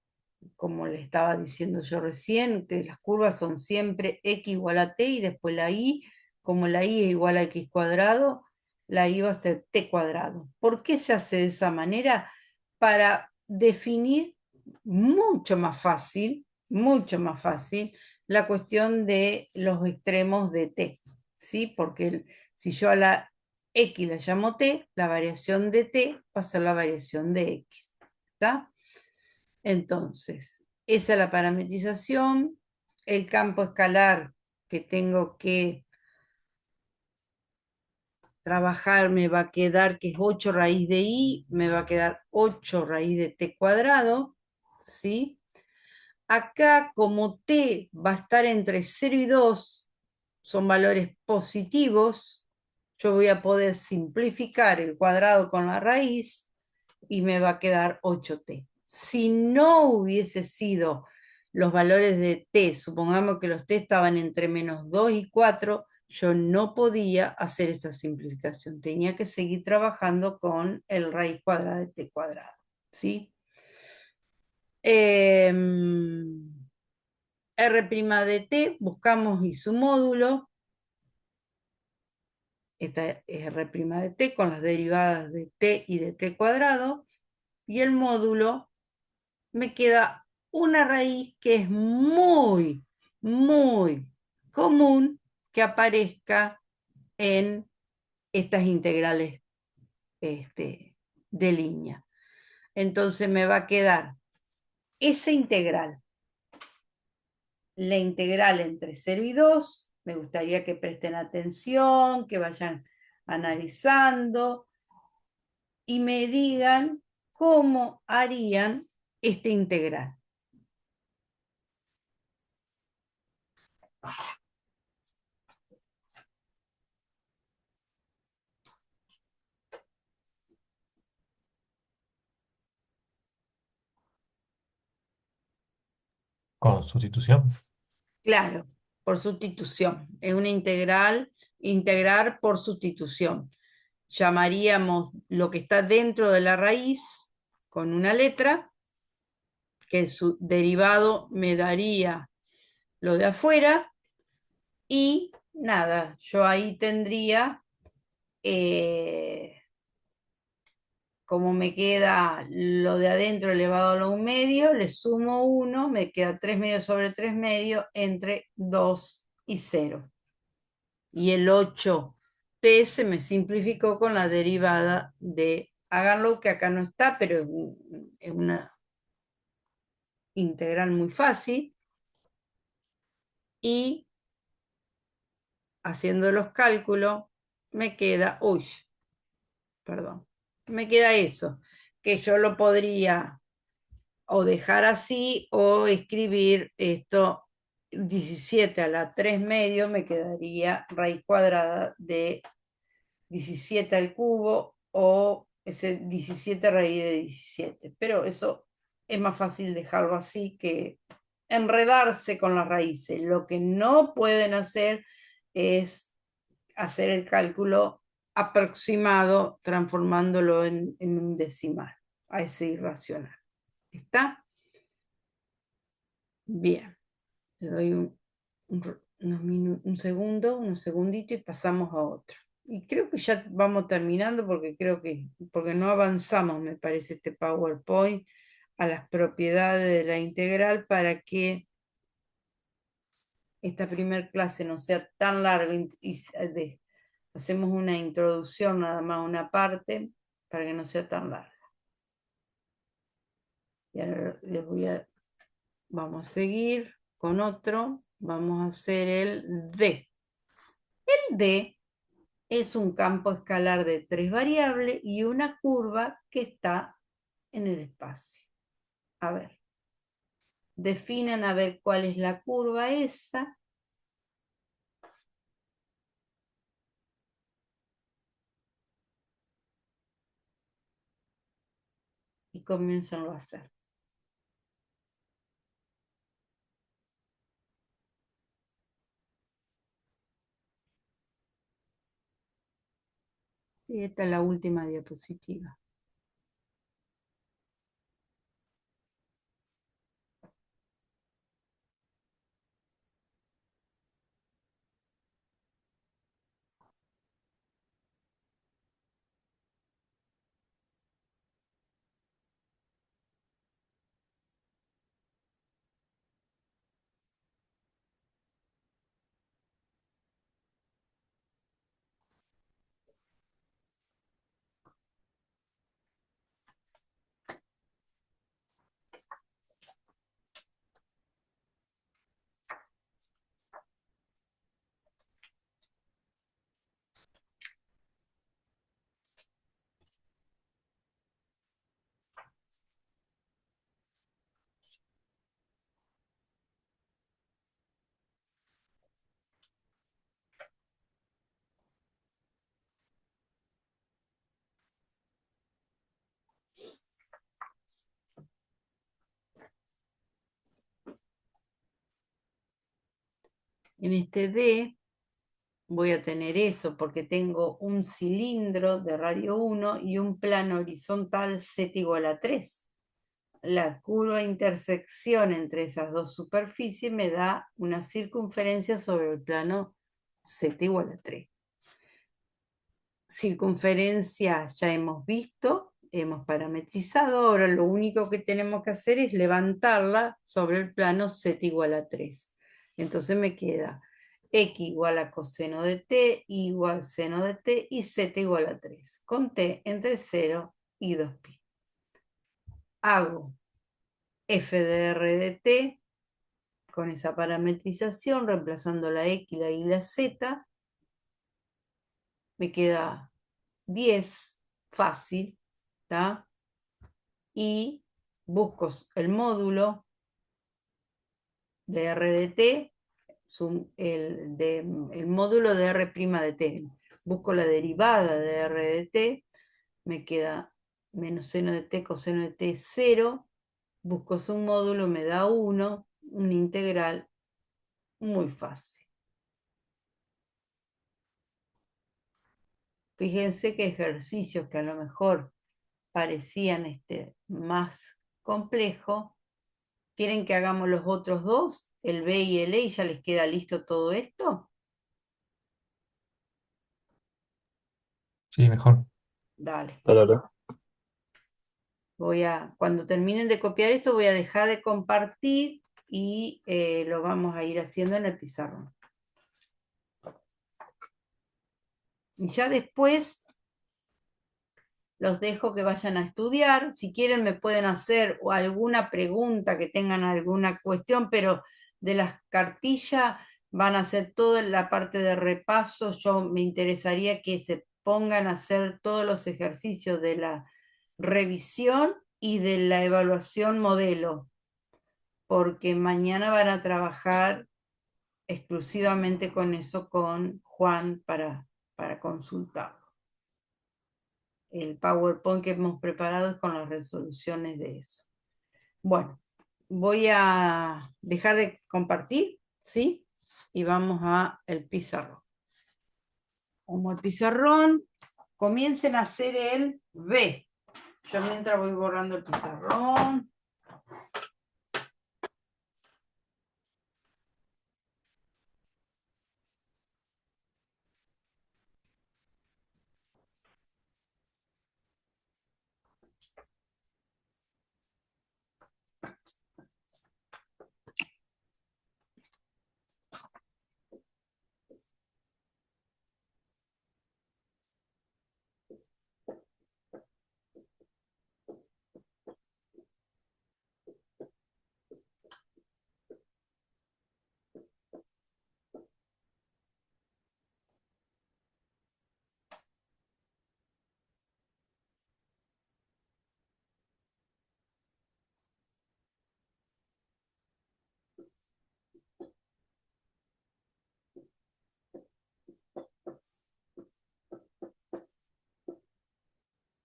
Speaker 1: como le estaba diciendo yo recién, que las curvas son siempre x igual a t y después la y, como la y es igual a x cuadrado, la y va a ser t cuadrado. ¿Por qué se hace de esa manera? Para definir mucho más fácil, la cuestión de los extremos de t, ¿sí? Porque si yo a la x la llamo t, la variación de t va a ser la variación de x, ¿está? Entonces, esa es la parametrización. El campo escalar que tengo que trabajar me va a quedar, que es 8 raíz de i, me va a quedar 8 raíz de t cuadrado, ¿sí? Acá, como t va a estar entre 0 y 2, son valores positivos, yo voy a poder simplificar el cuadrado con la raíz y me va a quedar 8t. Si no hubiese sido los valores de t, supongamos que los t estaban entre menos 2 y 4, yo no podía hacer esa simplificación. Tenía que seguir trabajando con el raíz cuadrada de t cuadrado, ¿sí? R' de t, buscamos y su módulo. Esta es R' de t con las derivadas de t y de t cuadrado. Y el módulo me queda una raíz que es muy común que aparezca en estas integrales de línea. Entonces me va a quedar esa integral, la integral entre 0 y 2, me gustaría que presten atención, que vayan analizando y me digan cómo harían esta integral.
Speaker 2: Con sustitución.
Speaker 1: Claro, por sustitución. Es una integral, integrar por sustitución. Llamaríamos lo que está dentro de la raíz con una letra, que su derivado me daría lo de afuera, y nada, yo ahí tendría, como me queda lo de adentro elevado a lo 1/2, le sumo 1, me queda 3/2 sobre 3/2 entre 2 y 0. Y el 8t se me simplificó con la derivada de, háganlo que acá no está, pero es una integral muy fácil. Y haciendo los cálculos, me queda, uy, perdón, me queda eso, que yo lo podría o dejar así o escribir esto 17 a la 3/2, me quedaría raíz cuadrada de 17 al cubo o ese 17 raíz de 17. Pero eso es más fácil dejarlo así que enredarse con las raíces. Lo que no pueden hacer es hacer el cálculo aproximado transformándolo en un decimal, a ese irracional. ¿Está? Bien. Le doy un segundo, unos segunditos y pasamos a otro. Y creo que ya vamos terminando porque no avanzamos, me parece, este PowerPoint a las propiedades de la integral para que esta primer clase no sea tan larga y hacemos una introducción, nada más una parte, para que no sea tan larga. Y ahora vamos a seguir con otro, vamos a hacer el D. El D es un campo escalar de 3 variables y una curva que está en el espacio. A ver, definan a ver cuál es la curva esa. Y comienzan a hacer. Y esta es la última diapositiva. En este D voy a tener eso porque tengo un cilindro de radio 1 y un plano horizontal z igual a 3. La curva de intersección entre esas dos superficies me da una circunferencia sobre el plano z igual a 3. Circunferencia ya hemos visto, hemos parametrizado, ahora lo único que tenemos que hacer es levantarla sobre el plano z igual a 3. Entonces me queda X igual a coseno de t igual seno de t y z igual a 3, con t entre 0 y 2pi. Hago f de r de t con esa parametrización, reemplazando la x, la y y la z, me queda 10, fácil, ¿está? Y busco el módulo de r de t, el módulo de r' de t. Busco la derivada de r de t, me queda menos seno de t coseno de t 0, busco su módulo, me da 1, una integral muy fácil. Fíjense que ejercicios que a lo mejor parecían más complejos, ¿quieren que hagamos los otros dos? El B y el E y ya les queda listo todo esto.
Speaker 2: Sí, mejor.
Speaker 1: Dale.
Speaker 3: Dale, dale.
Speaker 1: Cuando terminen de copiar esto, voy a dejar de compartir y lo vamos a ir haciendo en el pizarrón. Y ya después los dejo que vayan a estudiar. Si quieren me pueden hacer alguna pregunta, que tengan alguna cuestión, pero de las cartillas van a hacer toda la parte de repaso. Yo me interesaría que se pongan a hacer todos los ejercicios de la revisión y de la evaluación modelo, porque mañana van a trabajar exclusivamente con eso con Juan para consultar. El PowerPoint que hemos preparado es con las resoluciones de eso. Bueno, voy a dejar de compartir, ¿sí? Y vamos a el pizarrón. Como el pizarrón, comiencen a hacer el B. Yo mientras voy borrando el pizarrón.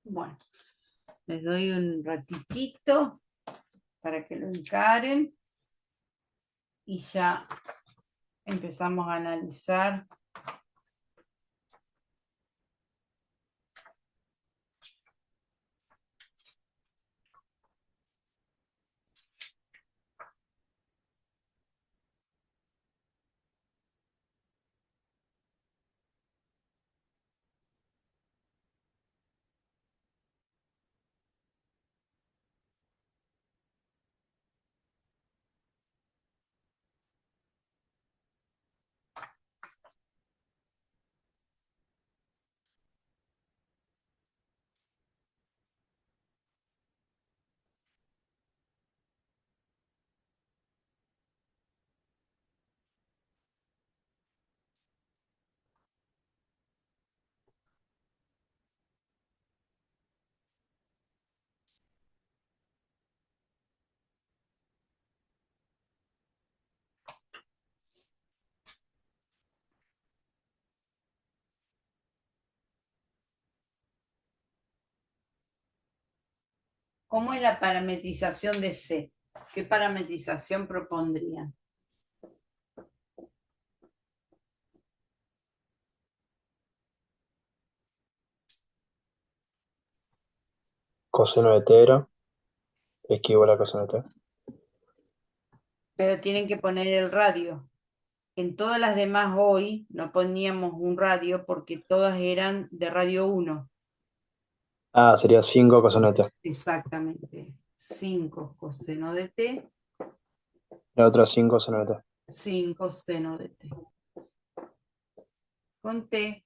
Speaker 1: Bueno, les doy un ratitito para que lo encaren y ya empezamos a analizar. ¿Cómo es la parametrización de C? ¿Qué parametrización propondrían?
Speaker 3: Coseno de t era x igual a coseno de t.
Speaker 1: Pero tienen que poner el radio. En todas las demás hoy no poníamos un radio porque todas eran de radio 1.
Speaker 3: Ah, sería 5 coseno de t.
Speaker 1: Exactamente. 5 coseno de t,
Speaker 3: La otra 5 seno de t.
Speaker 1: 5 seno de t. con t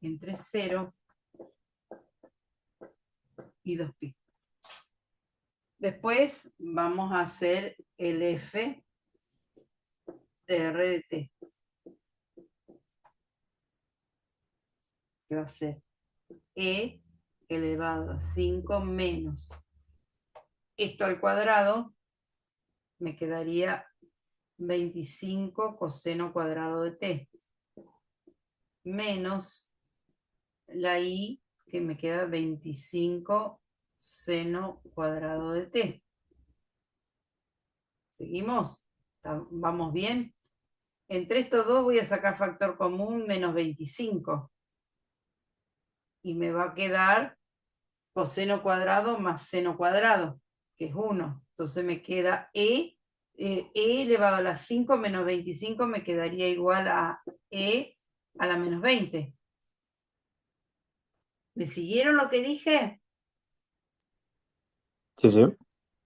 Speaker 1: entre 0 y 2pi. Después vamos a hacer el f de r de t, que va a ser e elevado a 5 menos esto al cuadrado, me quedaría 25 coseno cuadrado de t, menos la i, que me queda 25 seno cuadrado de t. ¿Seguimos? ¿Vamos bien? Entre estos dos voy a sacar factor común menos 25. Y me va a quedar coseno cuadrado más seno cuadrado, que es 1. Entonces me queda e elevado a la 5 menos 25 me quedaría igual a e a la menos 20. ¿Me siguieron lo que dije?
Speaker 3: Sí, sí.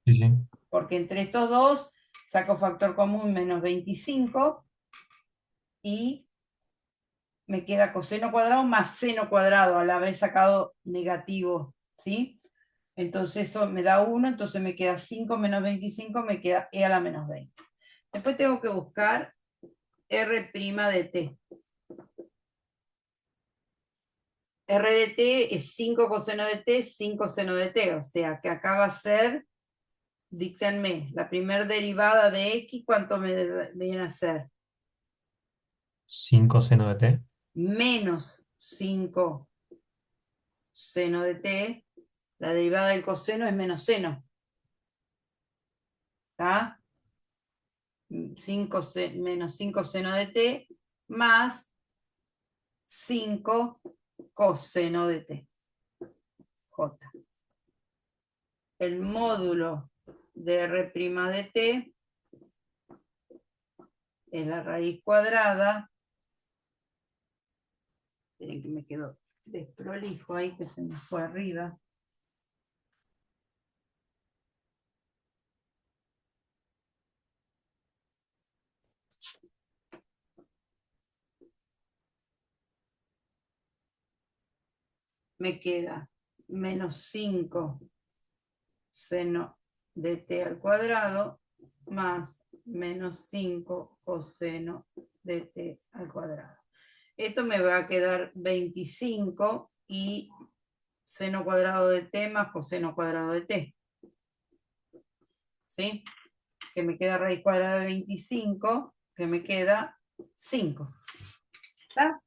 Speaker 2: Sí, sí.
Speaker 1: Porque entre estos dos saco factor común menos 25 y me queda coseno cuadrado más seno cuadrado al haber sacado negativo, ¿sí? Entonces eso me da 1, entonces me queda 5 menos 25, me queda e a la menos 20. Después tengo que buscar r' de t. R de t es 5 coseno de t, 5 seno de t, o sea que acá va a ser, díctenme, la primer derivada de x, ¿cuánto me viene a ser?
Speaker 2: 5 seno de t.
Speaker 1: Menos 5 seno de t, la derivada del coseno es menos seno. ¿Está? 5 menos 5 seno de t más 5 coseno de t. J. El módulo de r' de t es la raíz cuadrada. Esperen que me quedó desprolijo ahí, que se me fue arriba. Me queda menos 5 seno de t al cuadrado más menos 5 coseno de t al cuadrado. Esto me va a quedar 25 y seno cuadrado de t más coseno cuadrado de t. ¿Sí? Que me queda raíz cuadrada de 25, que me queda 5. ¿Está?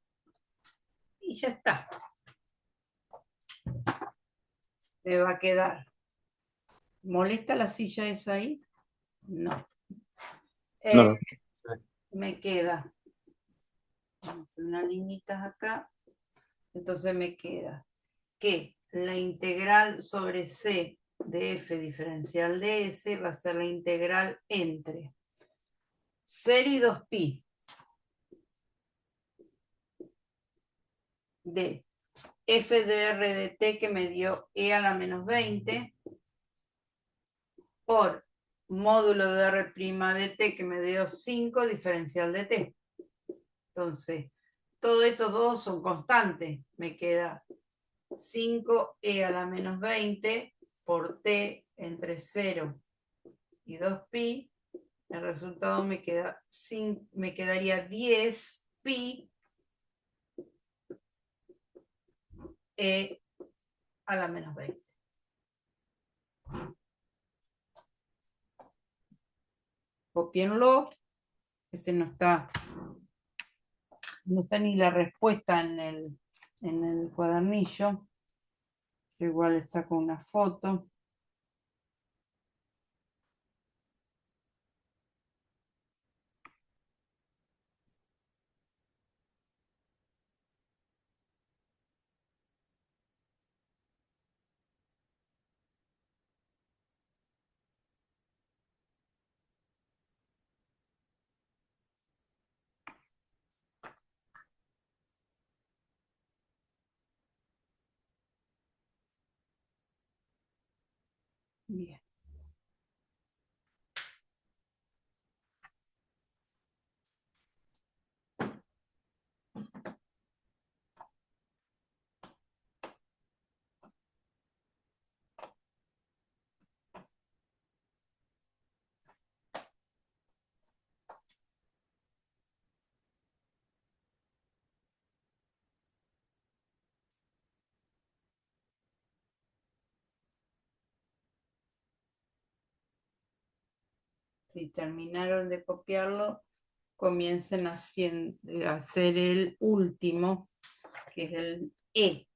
Speaker 1: Y ya está. Me va a quedar. ¿Molesta la silla esa ahí? No.
Speaker 3: No, no.
Speaker 1: Me queda. Vamos a hacer unas liñitas acá. Entonces me queda que la integral sobre c de f diferencial de s va a ser la integral entre 0 y 2pi de f de r de t que me dio e a la menos 20 por módulo de r' de t que me dio 5 diferencial de t. Entonces, todos estos dos son constantes. Me queda 5e a la menos 20 por t entre 0 y 2pi. El resultado me quedaría 10pi e a la menos 20. Copienlo, ese no está ni la respuesta en el cuadernillo. Yo igual le saco una foto. Bien. Si terminaron de copiarlo, comiencen a hacer el último, que es el E.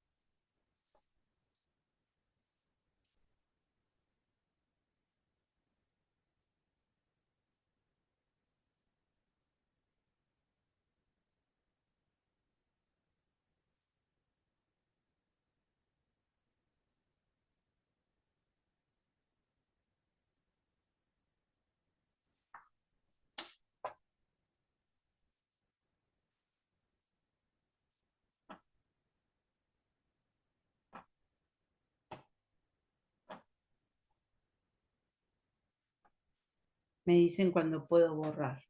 Speaker 1: Me dicen cuando puedo borrar.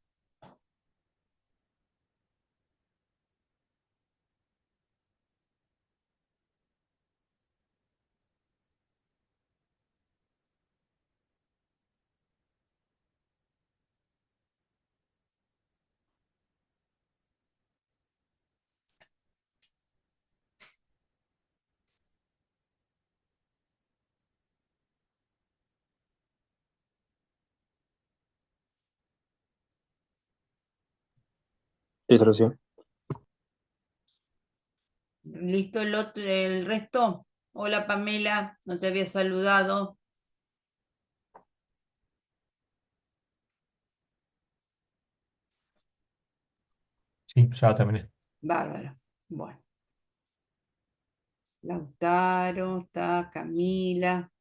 Speaker 3: Listo, Lucía.
Speaker 1: ¿Listo el resto? Hola Pamela, no te había saludado.
Speaker 2: Sí, ya terminé.
Speaker 1: Bárbaro. Bueno, Lautaro, está Camila.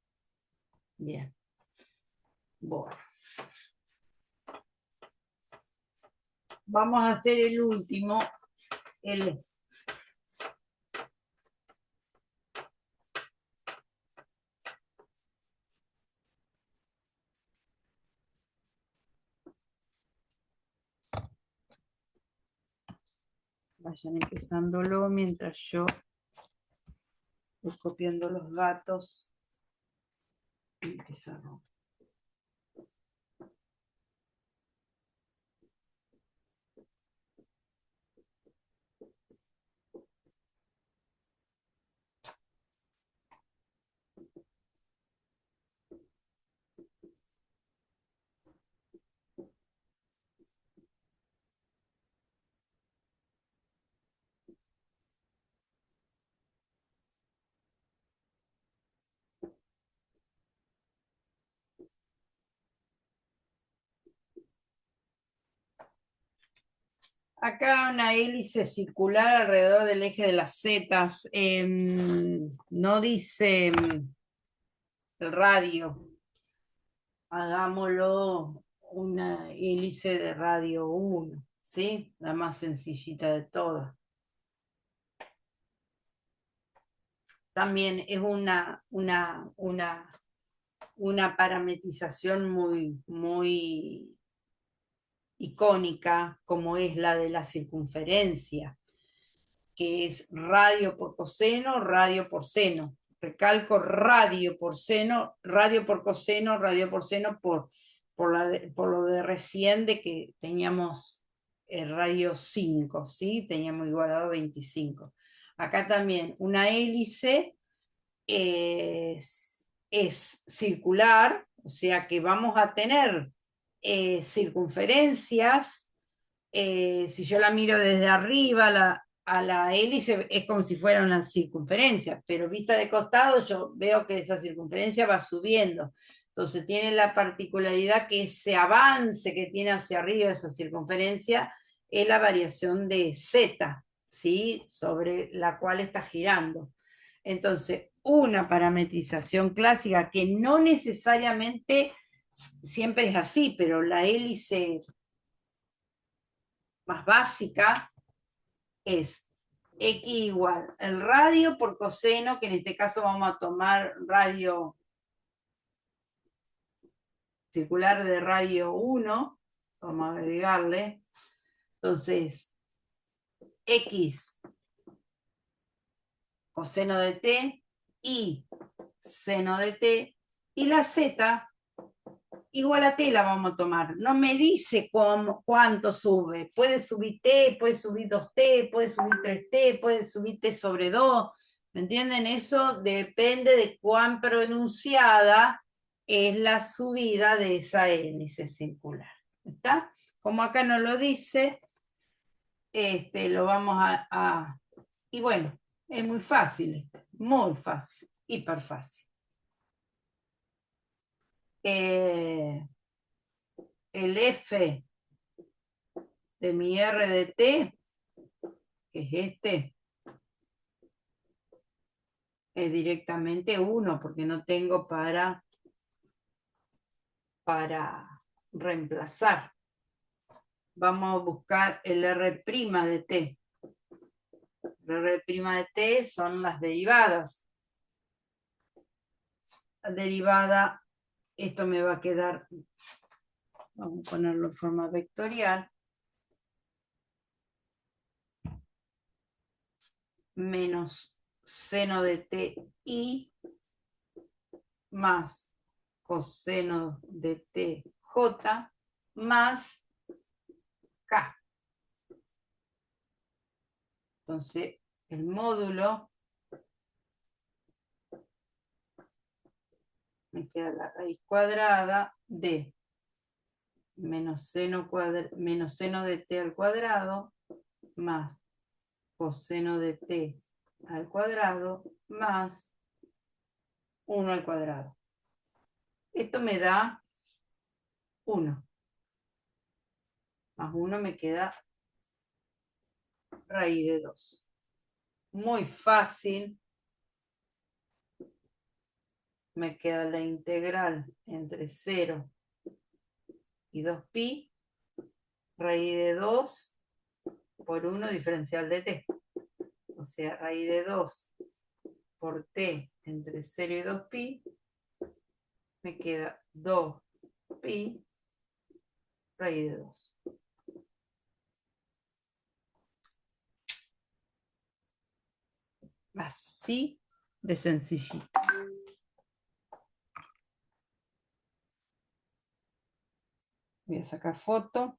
Speaker 1: Bien. Bueno, vamos a hacer el último. El, vayan empezándolo mientras yo voy copiando los datos. Empezamos. Acá una hélice circular alrededor del eje de las zetas. No dice el radio. Hagámoslo una hélice de radio 1, ¿sí? La más sencillita de todas. También es una parametrización muy icónica, como es la de la circunferencia, que es radio por coseno, radio por seno. Recalco radio por seno, radio por coseno, radio por seno, por lo de recién de que teníamos el radio 5, ¿sí? Teníamos igualado 25. Acá también una hélice es circular, o sea que vamos a tener circunferencias. Si yo la miro desde arriba, a la hélice es como si fuera una circunferencia, pero vista de costado yo veo que esa circunferencia va subiendo. Entonces tiene la particularidad que ese avance que tiene hacia arriba esa circunferencia es la variación de z, ¿sí? Sobre la cual está girando. Entonces, una parametrización clásica que no necesariamente siempre es así, pero la hélice más básica es x igual el radio por coseno, que en este caso vamos a tomar radio circular de radio 1, vamos a agregarle, entonces x coseno de t y seno de t, y la z igual a t la vamos a tomar. No me dice cuánto sube. Puede subir t, puede subir 2t, puede subir 3t, puede subir t sobre 2. ¿Me entienden? Eso depende de cuán pronunciada es la subida de esa hélice circular. ¿Está? Como acá no lo dice, lo vamos y bueno, es muy fácil, muy fácil, hiper fácil. El F de mi R de T, que es es directamente 1, porque no tengo para reemplazar. Vamos a buscar el R' de T. El R' de T son las derivadas. La derivada, esto me va a quedar, vamos a ponerlo en forma vectorial, menos seno de TI más coseno de TJ más K. Entonces, el módulo me queda la raíz cuadrada de menos seno de T al cuadrado más coseno de T al cuadrado más 1 al cuadrado. Esto me da 1. Más 1 me queda raíz de 2. Muy fácil. Me queda la integral entre 0 y 2pi, raíz de 2 por 1 diferencial de t. O sea, raíz de 2 por t entre 0 y 2pi, me queda 2pi raíz de 2. Así de sencillito. Voy a sacar foto.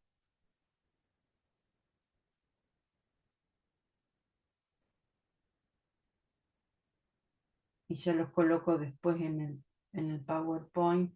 Speaker 1: Y ya los coloco después en el PowerPoint.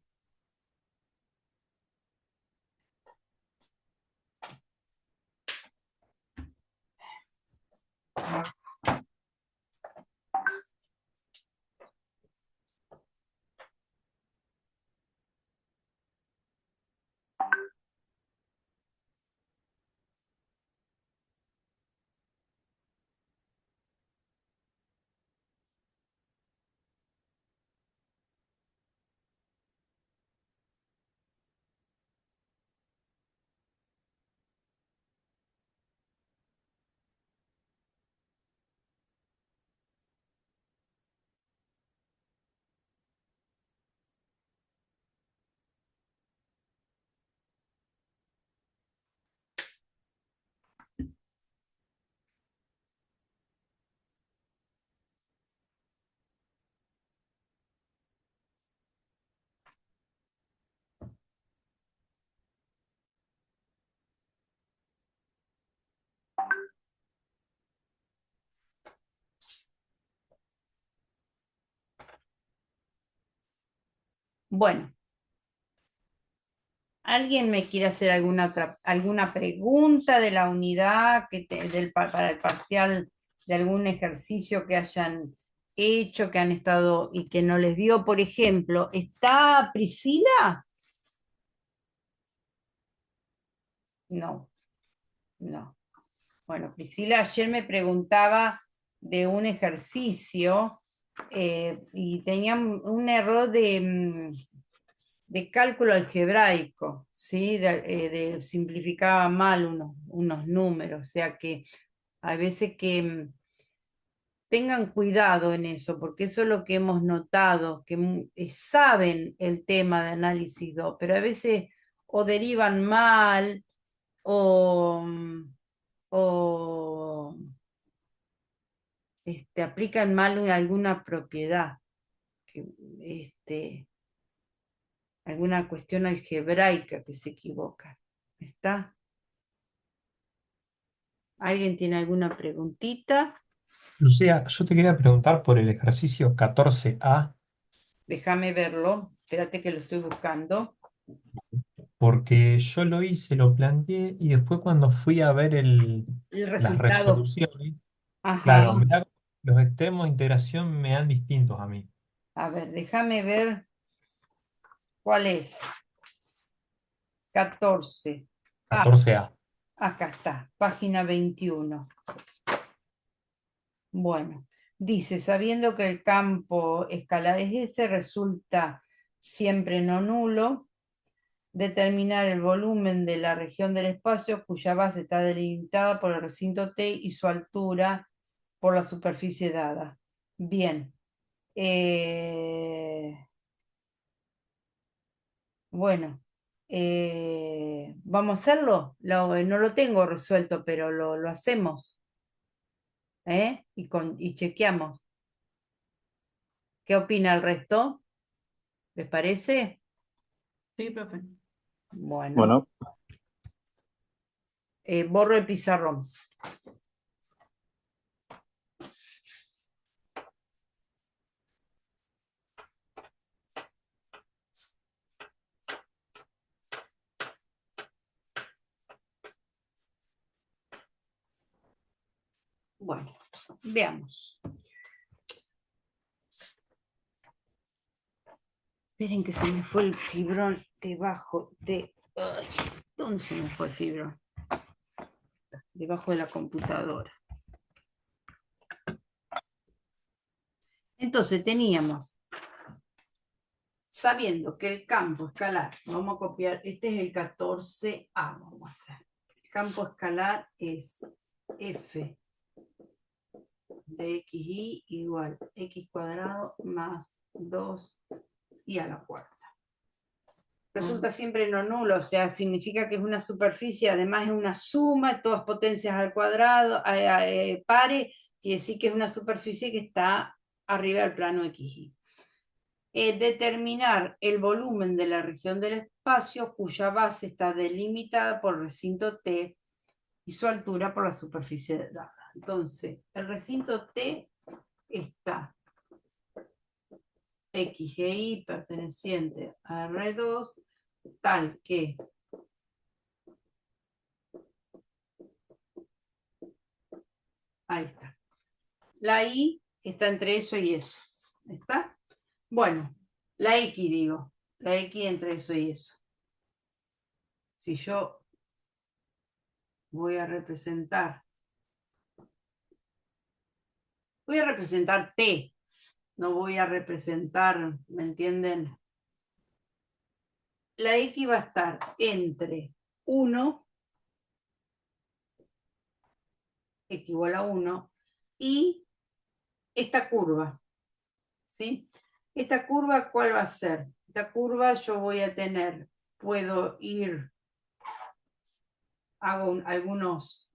Speaker 1: Bueno, ¿alguien me quiere hacer alguna pregunta de la unidad para el parcial de algún ejercicio que hayan hecho, que han estado y que no les dio? Por ejemplo, ¿está Priscila? No, no. Bueno, Priscila ayer me preguntaba de un ejercicio y tenía un error de cálculo algebraico, ¿sí? Simplificaba mal unos números, o sea que a veces que tengan cuidado en eso, porque eso es lo que hemos notado, que saben el tema de análisis 2, pero a veces o derivan mal o, o aplican mal alguna propiedad, que, alguna cuestión algebraica que se equivoca. ¿Está? ¿Alguien tiene alguna preguntita?
Speaker 2: Lucía, yo te quería preguntar por el ejercicio 14A.
Speaker 1: Déjame verlo. Espérate que lo estoy buscando.
Speaker 2: Porque yo lo hice, lo planteé y después cuando fui a ver
Speaker 1: El
Speaker 2: las
Speaker 1: resultado.
Speaker 2: resoluciones,
Speaker 1: Ajá.
Speaker 2: claro, los extremos de integración me dan distintos a mí.
Speaker 1: A ver, déjame ver cuál es. 14. Ah,
Speaker 2: 14A.
Speaker 1: acá está, página 21. Bueno, dice, sabiendo que el campo escalar es ese, resulta siempre no nulo, determinar el volumen de la región del espacio cuya base está delimitada por el recinto T y su altura por la superficie dada. Bien. Eh, bueno, vamos a hacerlo. No lo tengo resuelto, pero lo hacemos, ¿eh? Y chequeamos. ¿Qué opina el resto? ¿Les parece?
Speaker 4: Sí, profe.
Speaker 1: Bueno,
Speaker 3: Bueno,
Speaker 1: borro el pizarrón. Bueno, veamos. Esperen que se me fue el fibrón debajo de... Ay, ¿dónde se me fue el fibrón? Debajo de la computadora. Entonces teníamos, sabiendo que el campo escalar, vamos a copiar, este es el 14A, vamos a hacer. El campo escalar es f de xy igual x cuadrado más 2y a la cuarta. Resulta siempre no nulo, o sea, significa que es una superficie, además es una suma, todas potencias al cuadrado, pare, quiere decir que es una superficie que está arriba del plano XY. Determinar el volumen de la región del espacio cuya base está delimitada por el recinto T y su altura por la superficie dada. Entonces, el recinto T está X e Y perteneciente a R2, tal que ahí está. La Y está entre eso y eso. ¿Está? Bueno, la X digo. La X entre eso y eso. Si yo voy a representar T, no voy a representar, ¿me entienden? La X va a estar entre 1, X igual a 1, y esta curva, ¿sí? Esta curva, ¿cuál va a ser? Esta curva yo voy a tener, puedo ir, hago algunos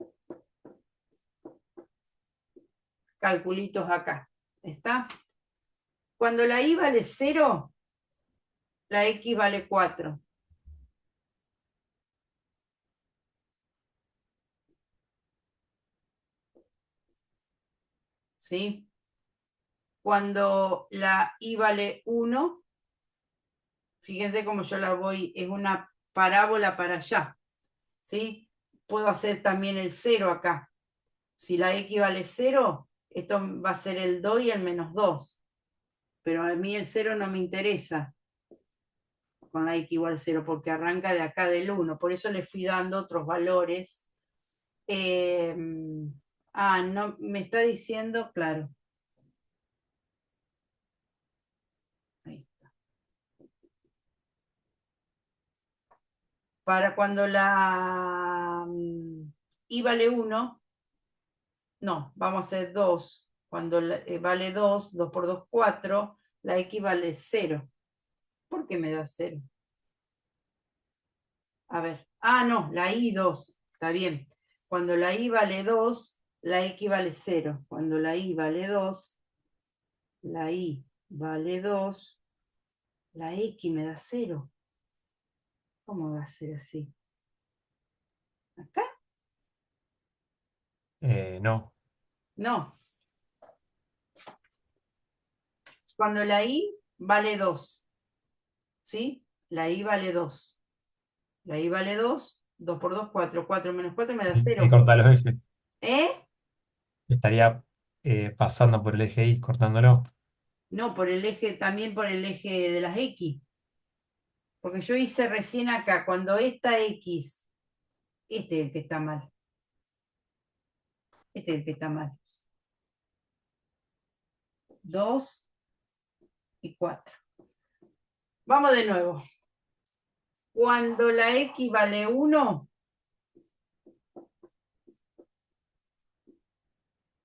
Speaker 1: calculitos acá, ¿está? Cuando la Y vale 0, la X vale 4. ¿Sí? Cuando la Y vale 1, fíjense cómo yo la voy, es una parábola para allá, ¿sí? Puedo hacer también el 0 acá. Si la X vale 0, esto va a ser el 2 y el menos 2. Pero a mí el 0 no me interesa con la X igual a 0, porque arranca de acá del 1. Por eso le fui dando otros valores. Eh, no, me está diciendo, claro. Ahí. Para cuando la I vale 1, no, vamos a hacer 2. Cuando vale 2, 2 por 2, 4, la X vale 0. ¿Por qué me da 0? A ver, no, la I 2, está bien. Cuando la I vale 2, la X vale 0. Cuando la I vale 2, la I vale 2, la X me da 0. ¿Cómo va a ser así? ¿Acá?
Speaker 2: No.
Speaker 1: No. Cuando la I vale 2, ¿sí? La I vale 2. La I vale 2, 2 por 2, 4, 4 menos 4 me da
Speaker 2: Y
Speaker 1: 0.
Speaker 2: corta los ejes.
Speaker 1: ¿Eh?
Speaker 2: Estaría pasando por el eje Y, cortándolo.
Speaker 1: No, por el eje, también por el eje de las X. Porque yo hice recién acá, cuando esta X, este es el que está mal. Este es el que está mal. 2 y 4. Vamos de nuevo. Cuando la X vale 1,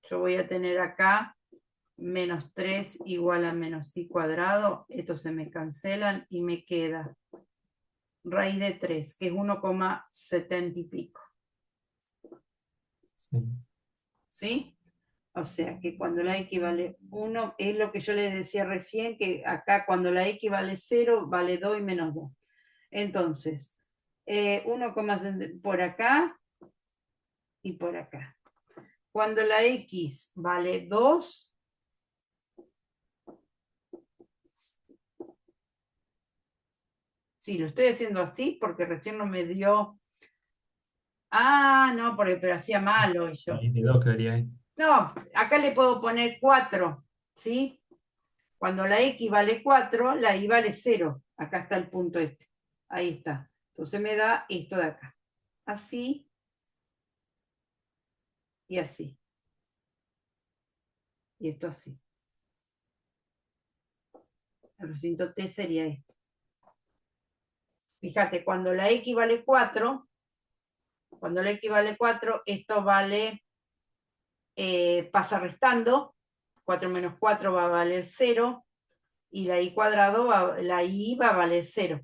Speaker 1: yo voy a tener acá menos 3 igual a menos I cuadrado. Estos se me cancelan y me queda raíz de 3, que es 1,70 y pico.
Speaker 2: Sí.
Speaker 1: ¿Sí? O sea que cuando la X vale 1, es lo que yo les decía recién, que acá cuando la X vale 0, vale 2 y menos 2. Entonces, 1,70 por acá y por acá. Cuando la X vale 2, sí, lo estoy haciendo así porque recién no me dio. Ah, no, porque pero hacía malo y yo.
Speaker 2: Raíz de 2 quedaría ahí.
Speaker 1: No, acá le puedo poner 4, ¿sí? Cuando la X vale 4, la Y vale 0. Acá está el punto este. Ahí está. Entonces me da esto de acá. Así y así. Y esto así. El recinto T sería este. Fíjate, cuando la X vale 4, esto vale, pasa restando. 4 menos 4 va a valer 0. Y la Y cuadrado, la Y va a valer 0.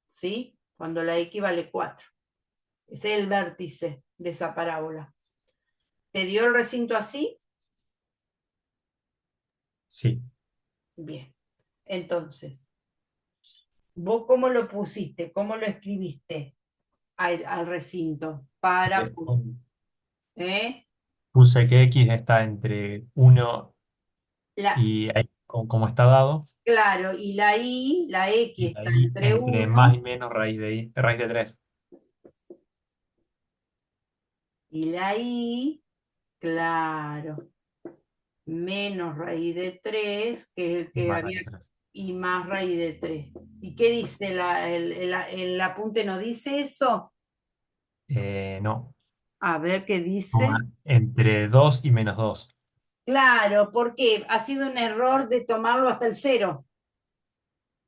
Speaker 1: ¿Sí? Cuando la X vale 4. Ese es el vértice de esa parábola. ¿Te dio el recinto así?
Speaker 2: Sí.
Speaker 1: Bien. Entonces, ¿vos cómo lo pusiste? ¿Cómo lo escribiste al recinto? ¿Eh?
Speaker 2: Puse que X está entre 1
Speaker 1: La,
Speaker 2: y ahí, como está dado,
Speaker 1: claro, y la X
Speaker 2: y
Speaker 1: está
Speaker 2: ahí
Speaker 1: entre
Speaker 2: entre más y
Speaker 1: 1
Speaker 2: menos raíz de 3.
Speaker 1: y la Y, claro, menos raíz de 3 que es el
Speaker 2: Y
Speaker 1: que
Speaker 2: más raíz
Speaker 1: había,
Speaker 2: de 3.
Speaker 1: y más raíz de 3. ¿Y qué dice el apunte? ¿No dice eso?
Speaker 2: No,
Speaker 1: A ver qué dice.
Speaker 2: toma entre 2 y menos 2.
Speaker 1: Claro, porque ha sido un error de tomarlo hasta el 0.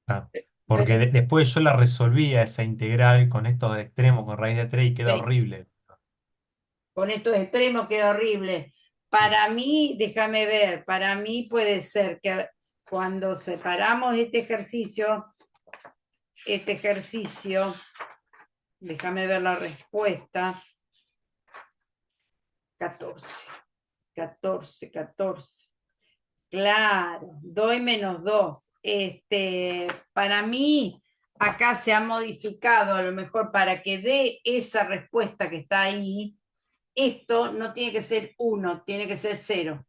Speaker 2: Claro.
Speaker 1: Pero
Speaker 2: Porque después yo la resolvía esa integral con estos extremos, con raíz de 3 y queda
Speaker 1: sí,
Speaker 2: horrible.
Speaker 1: con estos extremos queda horrible. Para mí, déjame ver, para mí puede ser que cuando separamos este ejercicio, déjame ver la respuesta, 14, 14, 14. Claro, 2 menos 2. Para mí, acá se ha modificado a lo mejor para que dé esa respuesta que está ahí. Esto no tiene que ser 1, tiene que ser 0.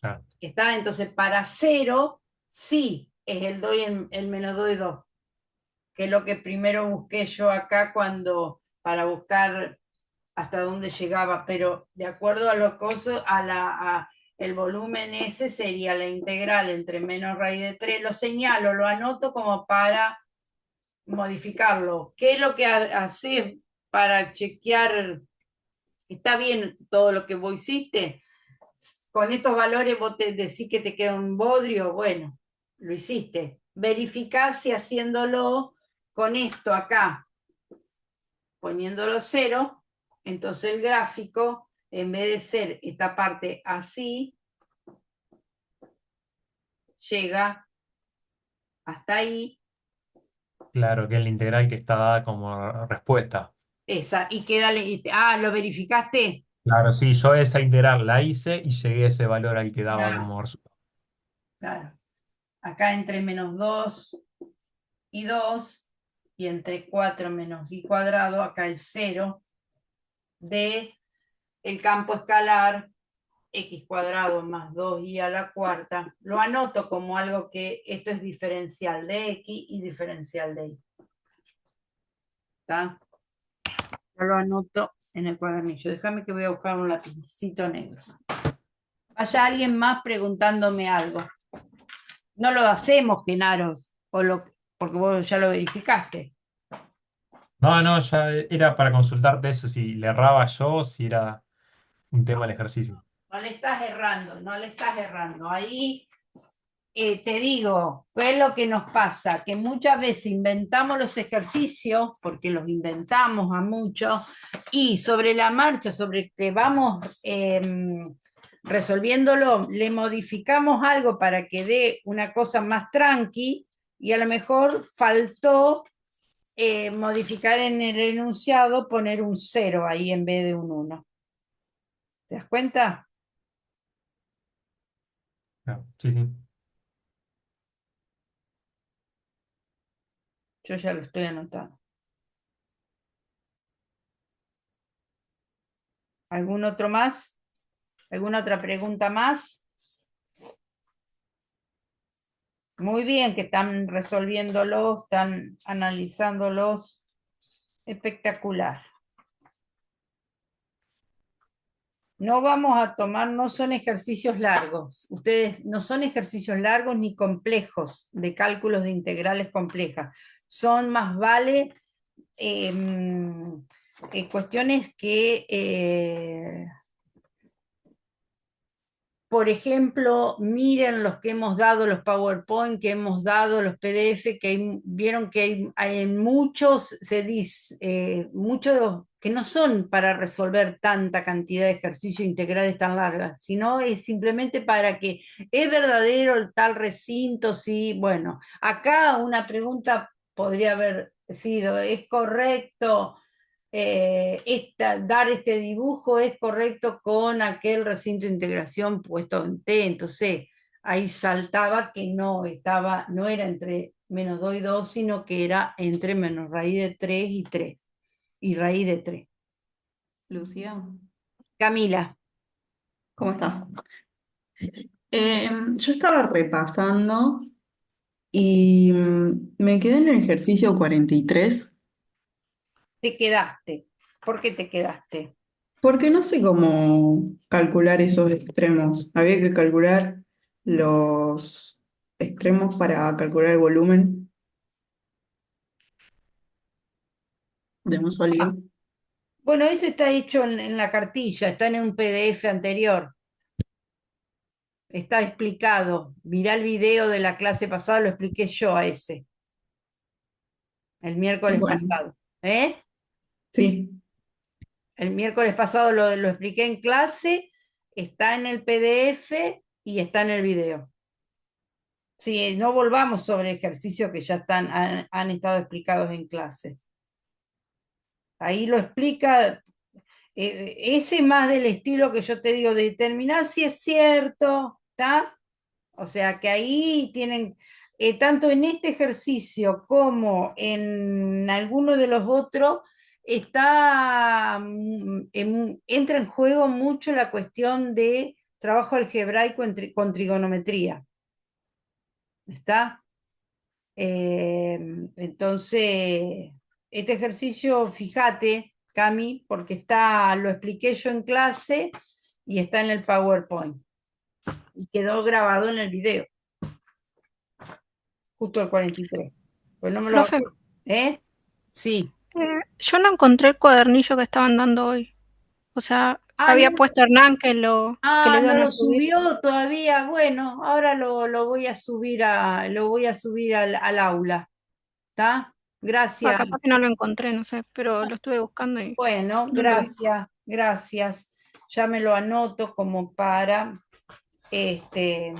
Speaker 2: Claro.
Speaker 1: ¿Está? Entonces, para 0, sí, es el 2 y el menos 2 y 2, que es lo que primero busqué yo acá para buscar hasta dónde llegaba, pero de acuerdo a lo que el volumen ese sería la integral entre menos raíz de 3. Lo señalo, lo anoto como para modificarlo. ¿Qué es lo que haces para chequear? ¿Está bien todo lo que vos hiciste? Con estos valores vos te decís que te queda un bodrio, bueno, lo hiciste. Verificá si haciéndolo con esto acá, poniéndolo 0, entonces el gráfico, en vez de ser esta parte así, llega hasta ahí,
Speaker 2: Claro, que es la integral que está dada como respuesta.
Speaker 1: esa, y queda, ¿lo verificaste?
Speaker 2: Claro, sí, yo esa integral la hice y llegué a ese valor al que daba
Speaker 1: No,
Speaker 2: como resultado.
Speaker 1: claro. Acá entre menos 2 y 2, y entre 4 menos i cuadrado, acá el 0 de el campo escalar x cuadrado más 2y a la cuarta, lo anoto como algo que esto es diferencial de x y diferencial de y. ¿Está? Yo lo anoto en el cuadernillo. Déjame que voy a buscar un lapicito negro. Vaya alguien más preguntándome algo. No lo hacemos, Genaros, porque vos ya lo verificaste.
Speaker 2: No, no, ya era para consultarte eso, si le erraba yo, si era un tema del ejercicio.
Speaker 1: No le estás errando, no le estás errando. Ahí te digo, ¿qué es lo que nos pasa? Que muchas veces inventamos los ejercicios, porque los inventamos a muchos, y sobre la marcha, sobre que vamos resolviéndolo, le modificamos algo para que dé una cosa más tranqui, y a lo mejor faltó modificar en el enunciado, poner un 0 ahí en vez de un 1. ¿Te das cuenta?
Speaker 2: Claro, sí, sí.
Speaker 1: Yo ya lo estoy anotando. ¿Algún otro más? ¿Alguna otra pregunta más? Muy bien, que están resolviéndolos, están analizándolos. Espectacular. No vamos a tomar, no son ejercicios largos. Ustedes no son ejercicios largos ni complejos de cálculos de integrales complejas. Son más vale cuestiones que por ejemplo, miren los que hemos dado, los PowerPoint que hemos dado, los PDF, vieron que hay muchos, se dice, muchos que no son para resolver tanta cantidad de ejercicios integrales tan largas, sino es simplemente para que es verdadero el tal recinto, sí, bueno, acá una pregunta podría haber sido, ¿es correcto? Dar este dibujo es correcto con aquel recinto de integración puesto en T, entonces ahí saltaba que no era entre menos 2 y 2, sino que era entre menos raíz de 3 y 3, y raíz de 3.
Speaker 4: Lucía,
Speaker 1: Camila,
Speaker 4: ¿cómo estás? Yo estaba repasando y me quedé en el ejercicio 43
Speaker 1: te quedaste. ¿Por qué te quedaste?
Speaker 4: porque no sé cómo calcular esos extremos. Había que calcular los extremos para calcular el volumen de un
Speaker 1: Ah,
Speaker 4: sólido.
Speaker 1: bueno, eso está hecho en la cartilla, está en un PDF anterior. Está explicado. Mirá el video de la clase pasada, lo expliqué yo a ese, el miércoles
Speaker 4: Bueno,
Speaker 1: pasado. ¿Eh?
Speaker 4: sí,
Speaker 1: El miércoles pasado lo expliqué en clase, está en el PDF y está en el video. Sí, no volvamos sobre ejercicios que ya han estado explicados en clase. Ahí lo explica, ese más del estilo que yo te digo, de determinar si es cierto, ¿está? O sea que ahí tienen, tanto en este ejercicio como en alguno de los otros, entra en juego mucho la cuestión de trabajo algebraico con trigonometría. ¿Está? Entonces, este ejercicio, fíjate, Cami, porque lo expliqué yo en clase y está en el PowerPoint y quedó grabado en el video. Justo el 43. Pues no me lo...
Speaker 5: Profe,
Speaker 1: ¿Eh? Sí.
Speaker 5: yo no encontré el cuadernillo que estaban dando hoy. O sea,
Speaker 1: Ah,
Speaker 5: había
Speaker 1: no,
Speaker 5: puesto Hernán que lo
Speaker 1: no
Speaker 5: iban a
Speaker 1: lo
Speaker 5: subir.
Speaker 1: subió todavía. Bueno, ahora lo voy a subir al aula. ¿Está? Gracias.
Speaker 5: Capaz que no lo encontré, no sé, pero lo estuve buscando y
Speaker 1: Bueno,
Speaker 5: no lo vi.
Speaker 1: gracias, gracias. Ya me lo anoto como para este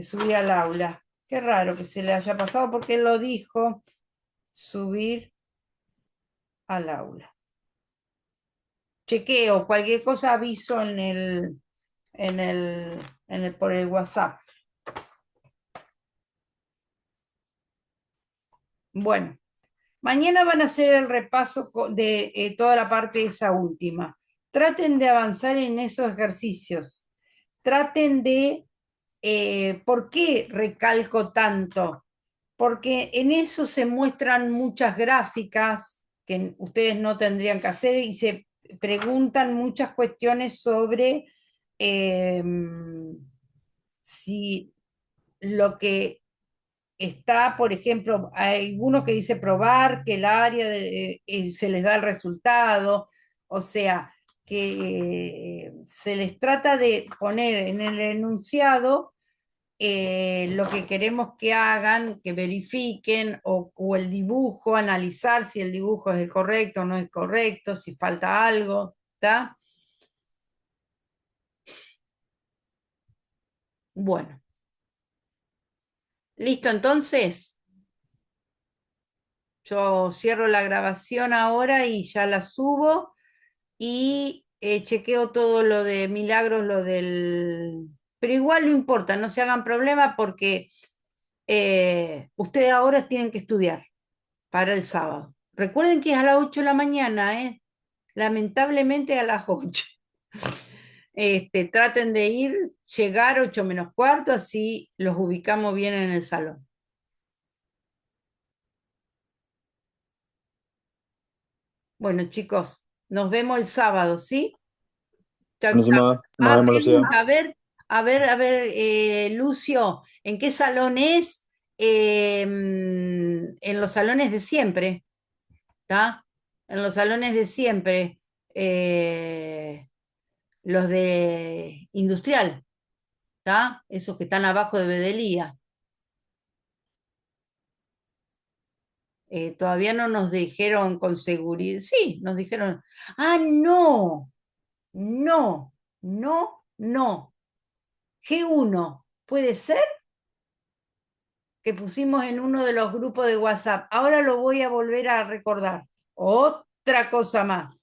Speaker 1: subir al aula. Qué raro que se le haya pasado porque él lo dijo, subir al aula. Chequeo, cualquier cosa aviso en el, por el WhatsApp. Bueno, mañana van a hacer el repaso de toda la parte de esa última. Traten de avanzar en esos ejercicios. traten de, ¿por qué recalco tanto? Porque en eso se muestran muchas gráficas que ustedes no tendrían que hacer y se preguntan muchas cuestiones sobre si lo que está, por ejemplo, hay algunos que dice probar que el área se les da el resultado, o sea, que se les trata de poner en el enunciado lo que queremos que hagan, que verifiquen, o el dibujo, analizar si el dibujo es el correcto o no es correcto, si falta algo, ¿está? Bueno, listo entonces. Yo cierro la grabación ahora y ya la subo y chequeo todo lo de Milagros, lo del... Pero igual no importa, no se hagan problema porque ustedes ahora tienen que estudiar para el sábado. Recuerden que es a las 8 de la mañana, ¿eh? Lamentablemente a las 8. Traten de ir, llegar 8 menos cuarto, así los ubicamos bien en el salón. Bueno, chicos, nos vemos el sábado, ¿sí? Chau, chau.
Speaker 3: Buenísima. Nos
Speaker 1: Ah,
Speaker 3: vemos, Lucía.
Speaker 1: pregunta, a ver, Lucio, ¿en qué salón es? En los salones de siempre, ¿está? En los salones de siempre, los de industrial, ¿está? Esos que están abajo de Bedelía. Todavía no nos dijeron con seguridad, sí, nos dijeron, ah, no, no, no, no. G1, ¿puede ser? Que pusimos en uno de los grupos de WhatsApp. Ahora lo voy a volver a recordar. Otra cosa más.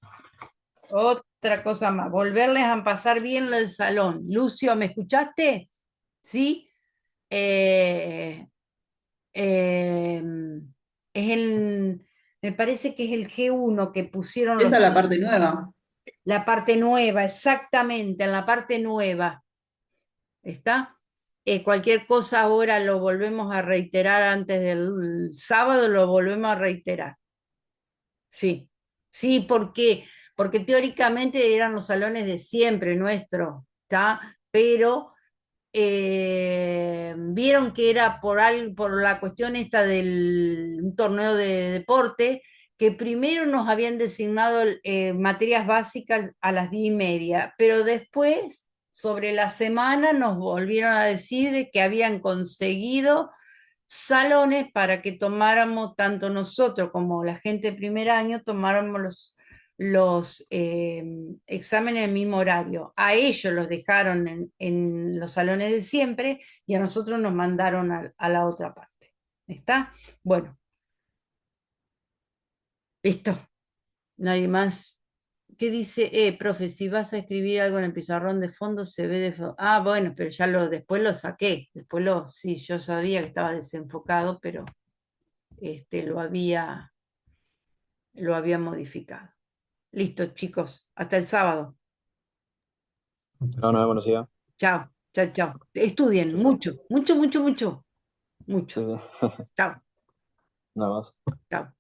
Speaker 1: Otra cosa más. Volverles a pasar bien el salón. Lucio, ¿me escuchaste? Sí. Eh, eh, me parece que es el G1 que pusieron
Speaker 4: Esa es la parte nueva.
Speaker 1: la parte nueva, exactamente, en la parte nueva. ¿Está? Cualquier cosa ahora lo volvemos a reiterar antes del sábado, lo volvemos a reiterar. Sí, sí, porque teóricamente eran los salones de siempre nuestro, ¿está? Pero vieron que era por la cuestión esta del un torneo de deporte, que primero nos habían designado materias básicas a las 10:30, pero después, sobre la semana, nos volvieron a decir de que habían conseguido salones para que tomáramos, tanto nosotros como la gente de primer año, tomáramos los exámenes en el mismo horario. A ellos los dejaron en los salones de siempre y a nosotros nos mandaron a la otra parte. ¿Está? Bueno, listo. Nadie más. ¿Qué dice? Profe, si vas a escribir algo en el pizarrón de fondo, se ve de fondo. Ah, bueno, pero ya después lo saqué. Sí, yo sabía que estaba desenfocado, pero lo había modificado. Listo, chicos. Hasta el sábado.
Speaker 3: No, nos vemos, Lucía.
Speaker 1: Chao, chao, chao. Estudien mucho, mucho, mucho, mucho, mucho.
Speaker 3: Sí, sí.
Speaker 1: Chao,
Speaker 3: Nada más.
Speaker 1: chao.